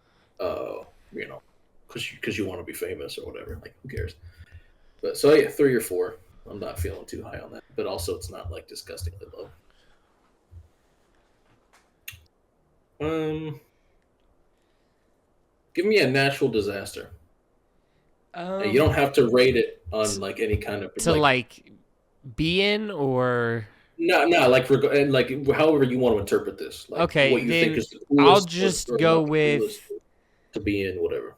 you know, because you want to be famous or whatever. Like, who cares? But so yeah, 3 or 4. I'm not feeling too high on that, but also it's not like disgustingly low. Give me a natural disaster. You don't have to rate it on like any kind of to like be in or no, like and like however you want to interpret this. Like okay, what you then think is the coolest. I'll just or go not the with coolest to be in whatever.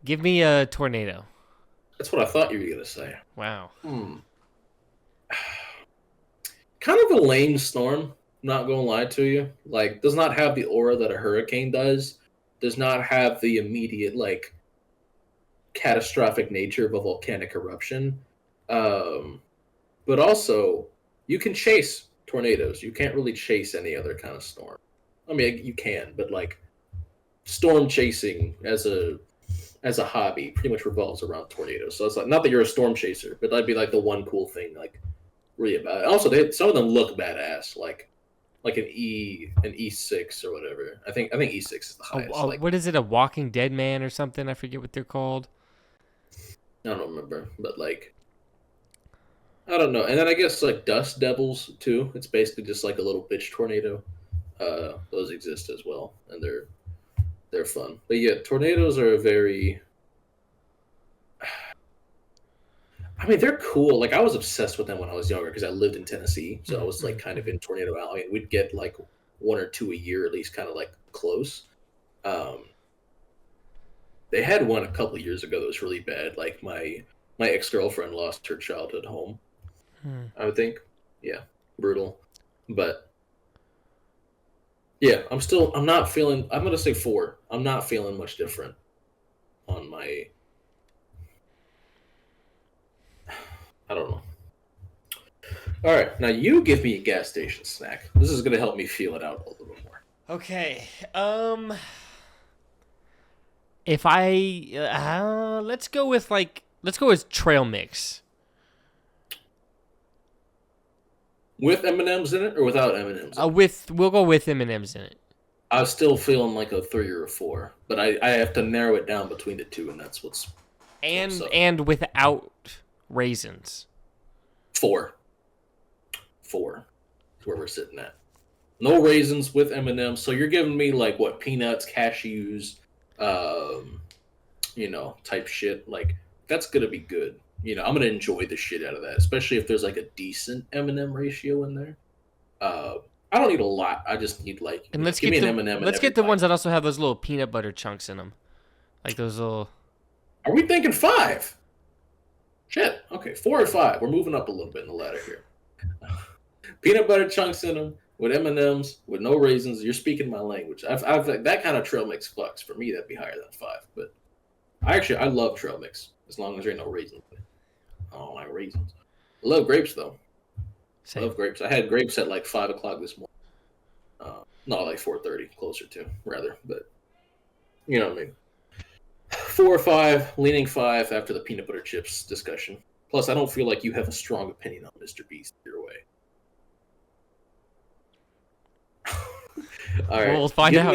give me a tornado. That's what I thought you were gonna say. Wow. Kind of a lame storm. Not gonna lie to you. Like, does not have the aura that a hurricane does. Does not have the immediate like catastrophic nature of a volcanic eruption. But also, you can chase tornadoes. You can't really chase any other kind of storm. I mean, you can, but like storm chasing as a hobby pretty much revolves around tornadoes. So it's like not that you're a storm chaser, but that'd be like the one cool thing, like really about it. Also, some of them look badass, like an E6 or whatever. I think E6 is the highest. What is it? A Walking Dead man or something? I forget what they're called. I don't remember, but like I don't know. And then I guess like dust devils too. It's basically just like a little bitch tornado. Those exist as well, and they're fun. But yeah, tornadoes are a very. I mean, they're cool. Like I was obsessed with them when I was younger because I lived in Tennessee, so I was like kind of in Tornado Alley, and we'd get like 1 or 2 a year at least, kind of like close. They had one a couple of years ago that was really bad. Like my ex-girlfriend lost her childhood home. I would think, yeah, brutal. But yeah, I'm not feeling. I'm gonna say 4. I'm not feeling much different on my. I don't know. All right, now you give me a gas station snack. This is gonna help me feel it out a little bit more. Okay. If I let's go with trail mix. With M&Ms in it or without M&Ms? We'll go with M&Ms in it. I was still feeling like a 3 or a 4, but I have to narrow it down between the two, and that's what's and without raisins. 4 is where we're sitting at. No raisins with M&Ms, so you're giving me like what, peanuts, cashews, type shit. Like that's gonna be good. I'm gonna enjoy the shit out of that, especially if there's like a decent M&M ratio in there. Uh, I don't need a lot. I just need like And let's give me get an the M&M in let's every get the bite. ones that also have those little peanut butter chunks in them, like those little. Are we thinking 5? Shit. Okay, 4 or 5. We're moving up a little bit in the ladder here. Peanut butter chunks in them with M&Ms with no raisins. You're speaking my language. I've that kind of trail mix fucks. For me, that'd be higher than 5. But I love trail mix as long as there ain't no raisins. I don't like raisins. I love grapes though. I Same. love grapes. I had grapes at like 5 o'clock this morning. Not like 4:30, closer to rather, but you know what I mean. 4 or 5, leaning 5 after the peanut butter chips discussion. Plus, I don't feel like you have a strong opinion on Mr. Beast either way. All Well, right, we'll find out.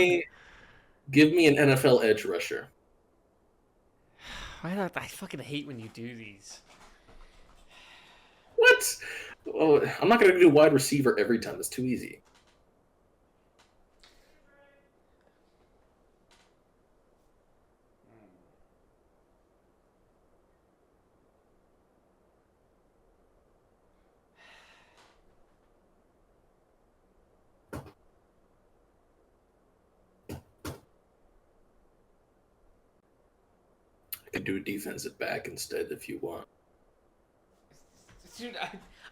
give me an NFL edge rusher. I fucking hate when you do these. What? Oh, I'm not gonna do wide receiver every time. It's too easy. I could do a defensive back instead if you want. Dude,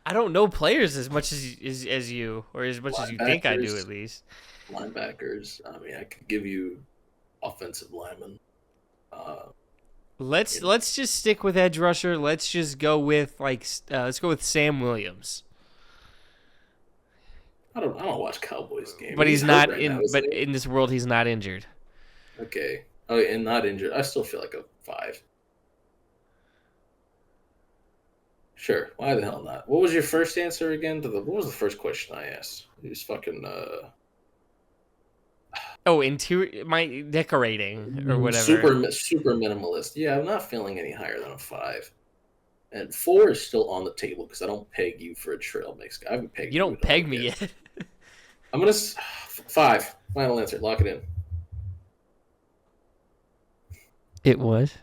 I don't know players as much as you, or as much as you think I do, at least. Linebackers. I mean, I could give you offensive linemen. Let's just stick with edge rusher. Let's just go with let's go with Sam Williams. I don't watch Cowboys games. But he's hurt not right in. now, isn't But he? in this world, he's not injured. Okay. Oh, and not injured. I still feel like a 5. Sure. Why the hell not? What was your first answer again? What was the first question I asked? It was fucking Oh, my decorating or whatever. super minimalist. Yeah, I'm not feeling any higher than a 5. And 4 is still on the table because I don't peg you for a trail mix. I haven't pegged You you. don't peg me yet. I'm gonna 5. Final answer. Lock it in. It was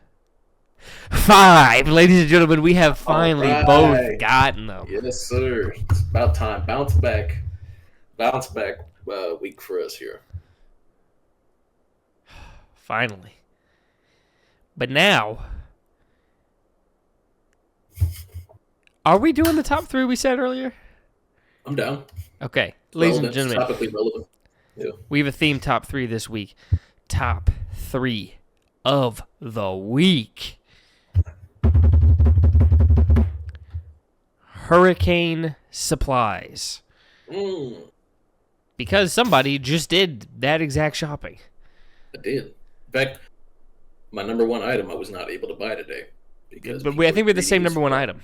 5, ladies and gentlemen. We have finally both gotten them. Yes, sir. It's about time. Bounce back week for us here. Finally. But now, are we doing the top 3 we said earlier? I'm down. Okay, ladies and gentlemen, Topically relevant. Yeah. we have a theme top 3 this week. Top 3 of the week. Hurricane supplies. Because somebody just did that exact shopping. I did. In fact, my number 1 item I was not able to buy today. But I think we have the same number 1 item.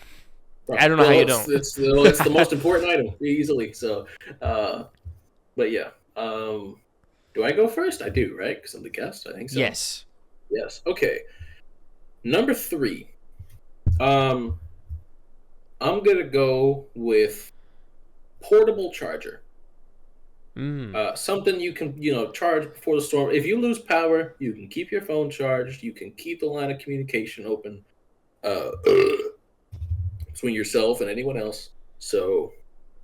Right. I don't know how you don't. It's the most important item, easily. So, but yeah. Do I go first? I do, right? Because I'm the guest. I think so. Yes. Okay. Number 3. I'm gonna go with portable charger. Something you can, charge before the storm. If you lose power, you can keep your phone charged. You can keep the line of communication open between yourself and anyone else. So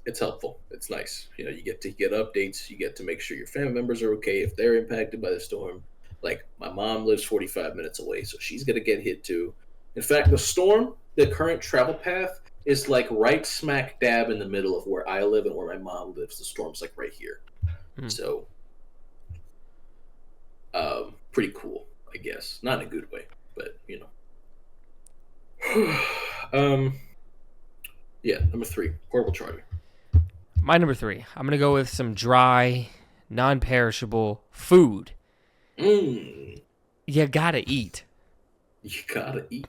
it's helpful. It's nice. You get to get updates. You get to make sure your family members are okay if they're impacted by the storm. Like my mom lives 45 minutes away, so she's gonna get hit too. In fact, the current travel path is like right smack dab in the middle of where I live and where my mom lives. The storm's like right here. So, pretty cool, I guess. Not in a good way, but yeah, number 3, portable charger. My number 3. I'm gonna go with some dry, non-perishable food. You gotta eat. You gotta eat.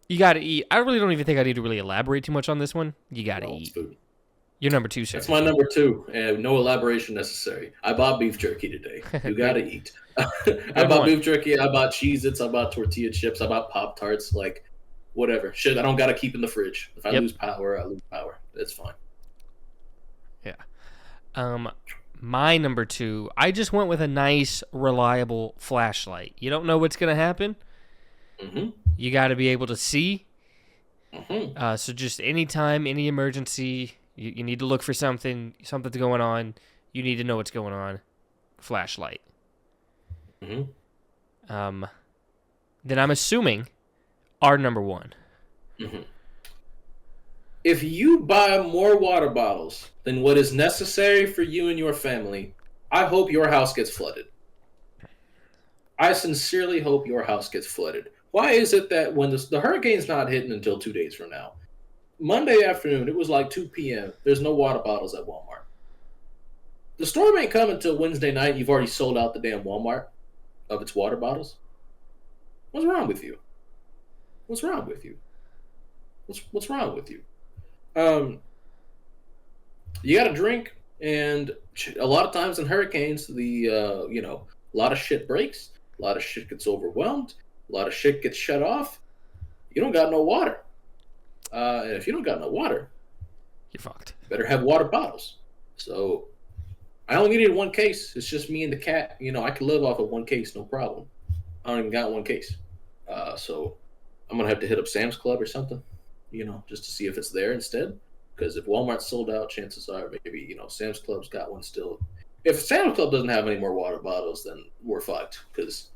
You gotta eat. I really don't even think I need to really elaborate too much on this one. You gotta eat. Food. You're number 2, sir. That's my number 2, and no elaboration necessary. I bought beef jerky today. You gotta eat. I bought beef jerky. I bought Cheez-Its. I bought tortilla chips. I bought Pop-Tarts. Like, whatever. Shit, I don't gotta keep in the fridge. If I lose power, I lose power. It's fine. Yeah. My number 2, I just went with a nice, reliable flashlight. You don't know what's gonna happen. You got to be able to see. Mm-hmm. So just anytime, any emergency, you need to look for something's going on. You need to know what's going on. Flashlight. Mm-hmm. Um, then I'm assuming our number one. Mm-hmm. If you buy more water bottles than what is necessary for you and your family, I hope your house gets flooded. I sincerely hope your house gets flooded. Why is it that when the hurricane's not hitting until 2 days from now, Monday afternoon, it was like 2 p.m., there's no water bottles at Walmart. The storm ain't coming until Wednesday night. You've already sold out the damn Walmart of its water bottles. What's wrong with you? What's wrong with you? What's wrong with you? Um, you got to drink, and a lot of times in hurricanes, a lot of shit breaks, a lot of shit gets overwhelmed, a lot of shit gets shut off. You don't got no water, and if you don't got no water, You're fucked. you better have water bottles. So I only needed one case. It's just me and the cat. I could live off of one case, no problem. I don't even got one case, so I'm gonna have to hit up Sam's Club or something, just to see if it's there instead. Because if Walmart's sold out, chances are maybe Sam's Club's got one still. If Sam's Club doesn't have any more water bottles, then we're fucked. Because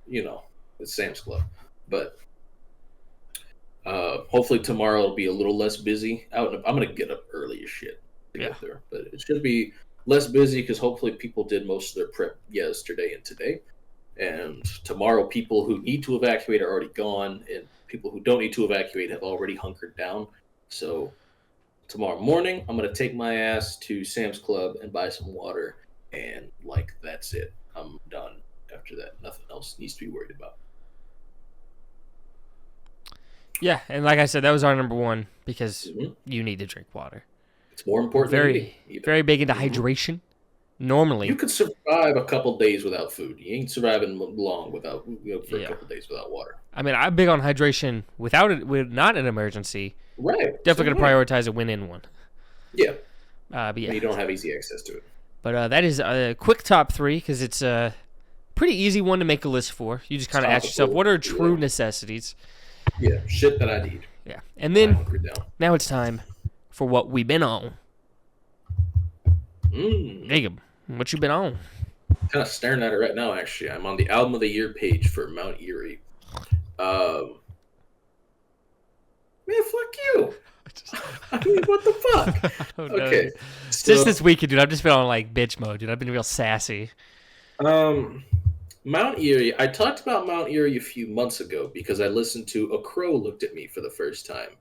it's Sam's Club. But hopefully tomorrow it'll be a little less busy. I'm gonna get up early as shit to get there, but it should be less busy because hopefully people did most of their prep yesterday and today. And tomorrow, people who need to evacuate are already gone, and people who don't need to evacuate have already hunkered down. So tomorrow morning, I'm gonna take my ass to Sam's Club and buy some water, and that's it. I'm done after that. Nothing else needs to be worried about. Yeah, and like I said, that was our number one because you need to drink water. It's more important. Very big into hydration. Normally, you could survive a couple days without food. You ain't surviving long without for a couple days without water. I mean, I'm big on hydration without it, with not an emergency. Right. Definitely going to prioritize a win in one. Yeah. But yeah. You don't have easy access to it. But that is a quick top three because it's a pretty easy one to make a list for. You just kind of ask yourself, what are true necessities? Yeah, shit that I need. Yeah. And then now it's time for what we've been on. Jacob, what you been on? Kind of staring at it right now, actually. I'm on the Album of the Year page for Mount Erie. Man, fuck you. I mean, what the fuck? Okay. So, just this weekend, dude, I've just been on bitch mode, dude. I've been real sassy. Mount Erie. I talked about Mount Erie a few months ago because I listened to A Crow Looked at Me for the first time.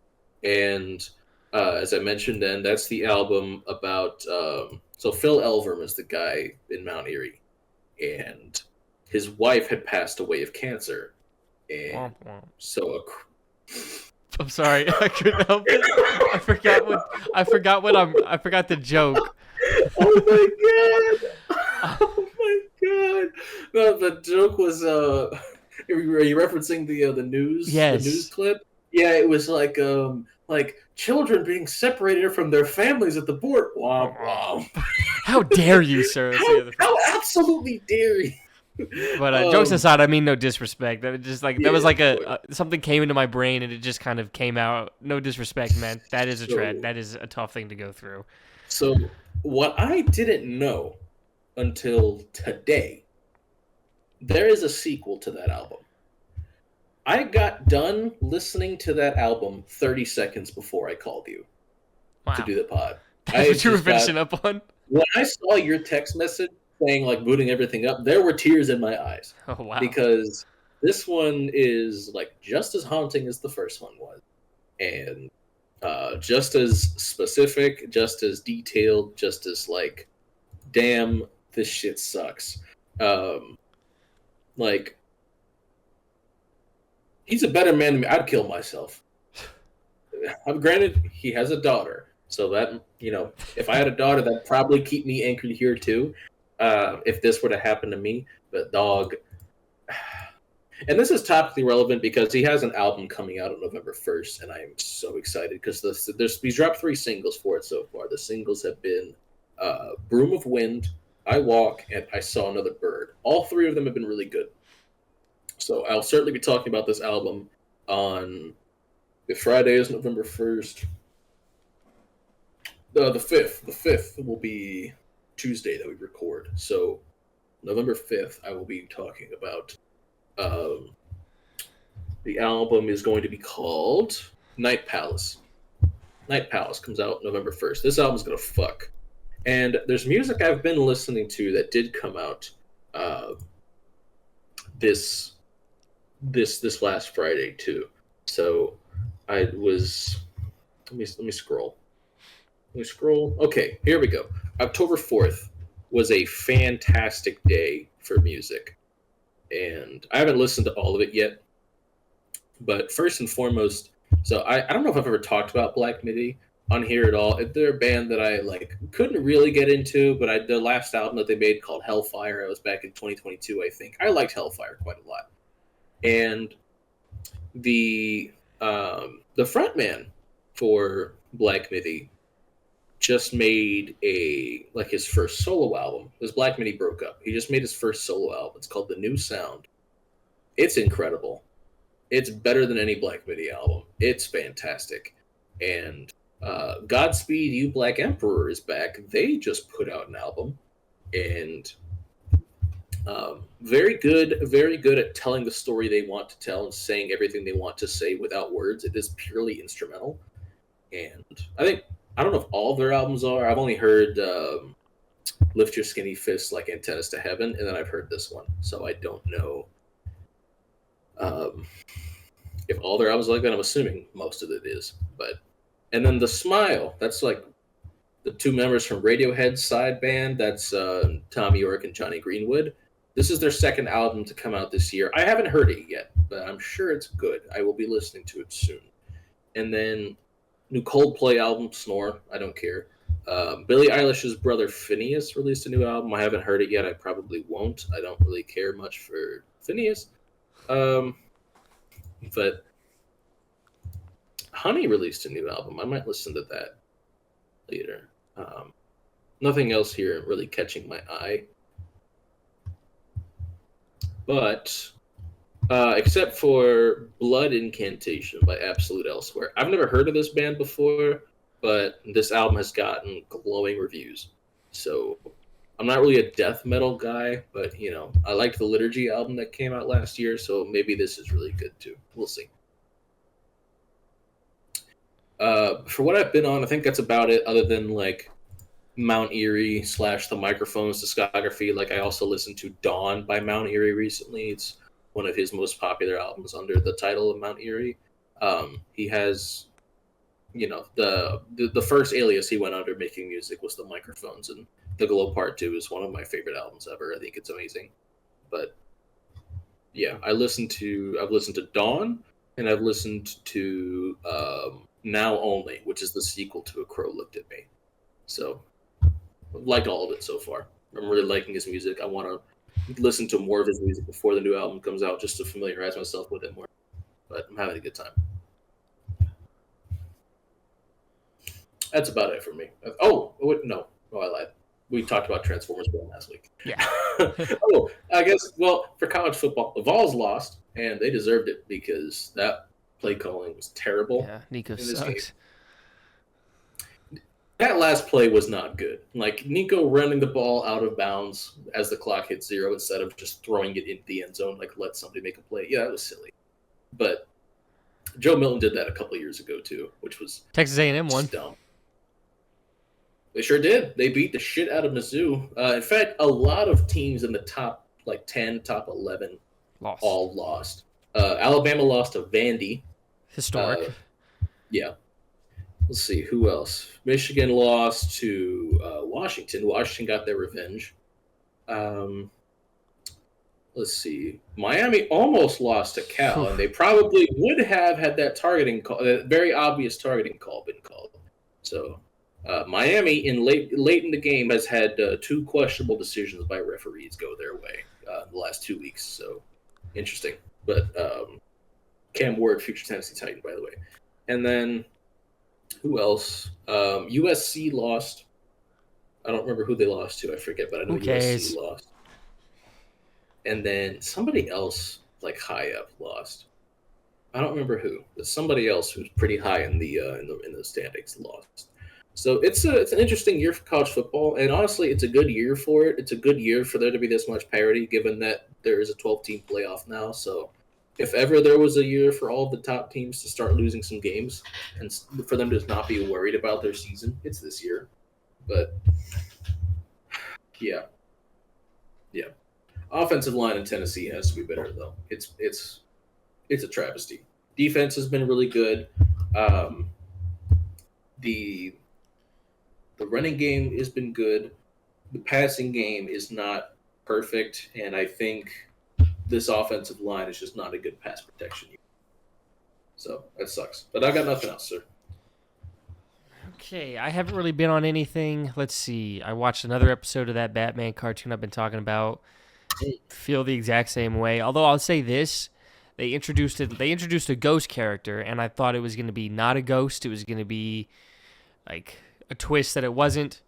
And as I mentioned then, that's the album about... so Phil Elverum is the guy in Mount Erie. And his wife had passed away of cancer. And so... I'm sorry, I couldn't help it. I forgot the joke. Oh my god! Oh my god! No, the joke was are you referencing the news? Yes. The news clip? Yeah, it was like children being separated from their families at the border. Wow, wow. How dare you, sir? How absolutely dare you? But jokes aside, I mean no disrespect. That was just that was like something came into my brain and it just kind of came out. No disrespect, man. That is a trend. That is a tough thing to go through. So what I didn't know until today, there is a sequel to that album. I got done listening to that album 30 seconds before I called you to do the pod. That's what you were finishing up on? When I saw your text message saying booting everything up, there were tears in my eyes. Oh, wow. Because this one is just as haunting as the first one was. And just as specific, just as detailed, just as damn, this shit sucks. He's a better man than me. I'd kill myself. Granted, he has a daughter, so that if I had a daughter, that'd probably keep me anchored here too. If this were to happen to me, but dog. And this is topically relevant because he has an album coming out on November 1st, and I am so excited because he's dropped 3 singles for it so far. The singles have been Broom of Wind, I Walk, and I Saw Another Bird. All 3 of them have been really good. So I'll certainly be talking about this album on If Friday is November 1st, the 5th. The 5th will be Tuesday that we record. So November 5th, I will be talking about. Um, the album is going to be called Night Palace. Night Palace comes out November 1st. This album's gonna fuck. And there's music I've been listening to that did come out uh, this this last Friday too. So I was let me scroll. Let me scroll. Okay, here we go. October 4th was a fantastic day for music. And I haven't listened to all of it yet. But first and foremost, so I don't know if I've ever talked about Black Midi on here at all. They're a band that I like couldn't really get into, but the last album that they made called Hellfire, it was back in 2022, I think. I liked Hellfire quite a lot. And the frontman for Black Midi just made his first solo album. His Black Midi broke up. He just made his first solo album. It's called The New Sound. It's incredible. It's better than any Black Midi album. It's fantastic. And Godspeed You Black Emperor is back. They just put out an album. And very good at telling the story they want to tell and saying everything they want to say without words. It is purely instrumental. And I don't know if all of their albums are. I've only heard Lift Your Skinny Fist Like Antennas to Heaven, and then I've heard this one. So I don't know if all their albums are like that. I'm assuming most of it is. And then The Smile, that's like the two members from Radiohead's side band. That's Tom York and Johnny Greenwood. This is their second album to come out this year. I haven't heard it yet, but I'm sure it's good. I will be listening to it soon. And then new Coldplay album, Snore. I don't care. Billie Eilish's brother Phineas released a new album. I haven't heard it yet. I probably won't. I don't really care much for Phineas. But Honey released a new album. I might listen to that later. Nothing else here really catching my eye. But except for Blood Incantation by Absolute Elsewhere. I've never heard of this band before, but this album has gotten glowing reviews. So I'm not really a death metal guy, but I liked the Liturgy album that came out last year, so maybe this is really good too. We'll see. For what I've been on, I think that's about it, other than like Mount Eerie / the Microphones discography. Like I also listened to Dawn by Mount Eerie recently. It's one of his most popular albums under the title of Mount Eerie. He has, the first alias he went under making music was the Microphones, and The Glow Part 2 is one of my favorite albums ever. I think it's amazing. But yeah, I've listened to Dawn, and I've listened to Now Only, which is the sequel to A Crow Looked at Me. So I've liked all of it so far. I'm really liking his music. I want to listen to more of his music before the new album comes out, just to familiarize myself with it more. But I'm having a good time. That's about it for me. No, I lied. We talked about Transformers last week. Yeah. I guess, for college football, the Vols lost, and they deserved it because that play calling was terrible. Yeah, Nico sucks. That last play was not good. Like, Nico running the ball out of bounds as the clock hit 0 instead of just throwing it into the end zone, like let somebody make a play. Yeah, that was silly. But Joe Milton did that a couple of years ago, too, which was Texas A&M won. Dumb. They sure did. They beat the shit out of Mizzou. In fact, a lot of teams in the top 10, top 11 all lost. Alabama lost to Vandy. Historic. Yeah. Let's see, who else? Michigan lost to Washington. Washington got their revenge. Let's see. Miami almost lost to Cal, and they probably would have had that targeting call, that very obvious targeting call been called. So Miami, in late in the game, has had 2 questionable decisions by referees go their way in the last 2 weeks. So interesting. But Cam Ward, future Tennessee Titan, by the way. And then who else? USC lost. I don't remember who they lost to. I forget, but I know USC lost. And then somebody else, like high up, lost. I don't remember who, but somebody else who's pretty high in the standings lost. So it's an interesting year for college football, and honestly, it's a good year for it. It's a good year for there to be this much parity, given that there is a 12-team playoff now. So, if ever there was a year for all the top teams to start losing some games, and for them to not be worried about their season, it's this year. But yeah, yeah, offensive line in Tennessee has to be better though. It's a travesty. Defense has been really good. Um, the the running game has been good. The passing game is not perfect, and I think this offensive line is just not a good pass protection. So that sucks. But I got nothing else, sir. Okay, I haven't really been on anything. Let's see. I watched another episode of that Batman cartoon I've been talking about. Feel the exact same way. Although I'll say this, they introduced a ghost character, and I thought it was going to be not a ghost. It was going to be like a twist that it wasn't.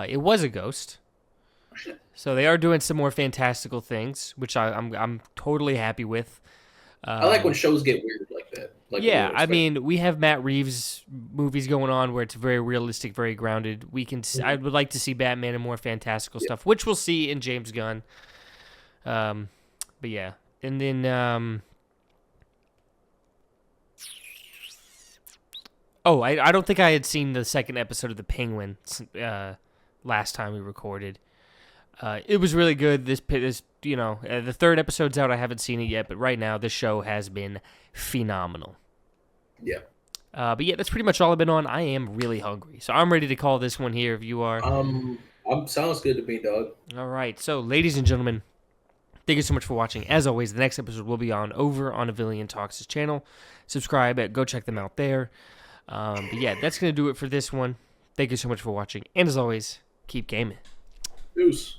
It was a ghost. So they are doing some more fantastical things, which I'm totally happy with. I like when shows get weird like that. Like Yeah, I mean, we have Matt Reeves movies going on where it's very realistic, very grounded. I would like to see Batman and more fantastical stuff, which we'll see in James Gunn. But yeah, and then I don't think I had seen the second episode of The Penguin last time we recorded. It was really good. The third episode's out. I haven't seen it yet, but right now the show has been phenomenal. Yeah. But yeah, that's pretty much all I've been on. I am really hungry, so I'm ready to call this one here. If you are, sounds good to me, dog. All right. So, ladies and gentlemen, thank you so much for watching. As always, the next episode will be over on Avillion Talks' channel. Subscribe, go check them out there. But yeah, that's gonna do it for this one. Thank you so much for watching, and as always, keep gaming. Deuce.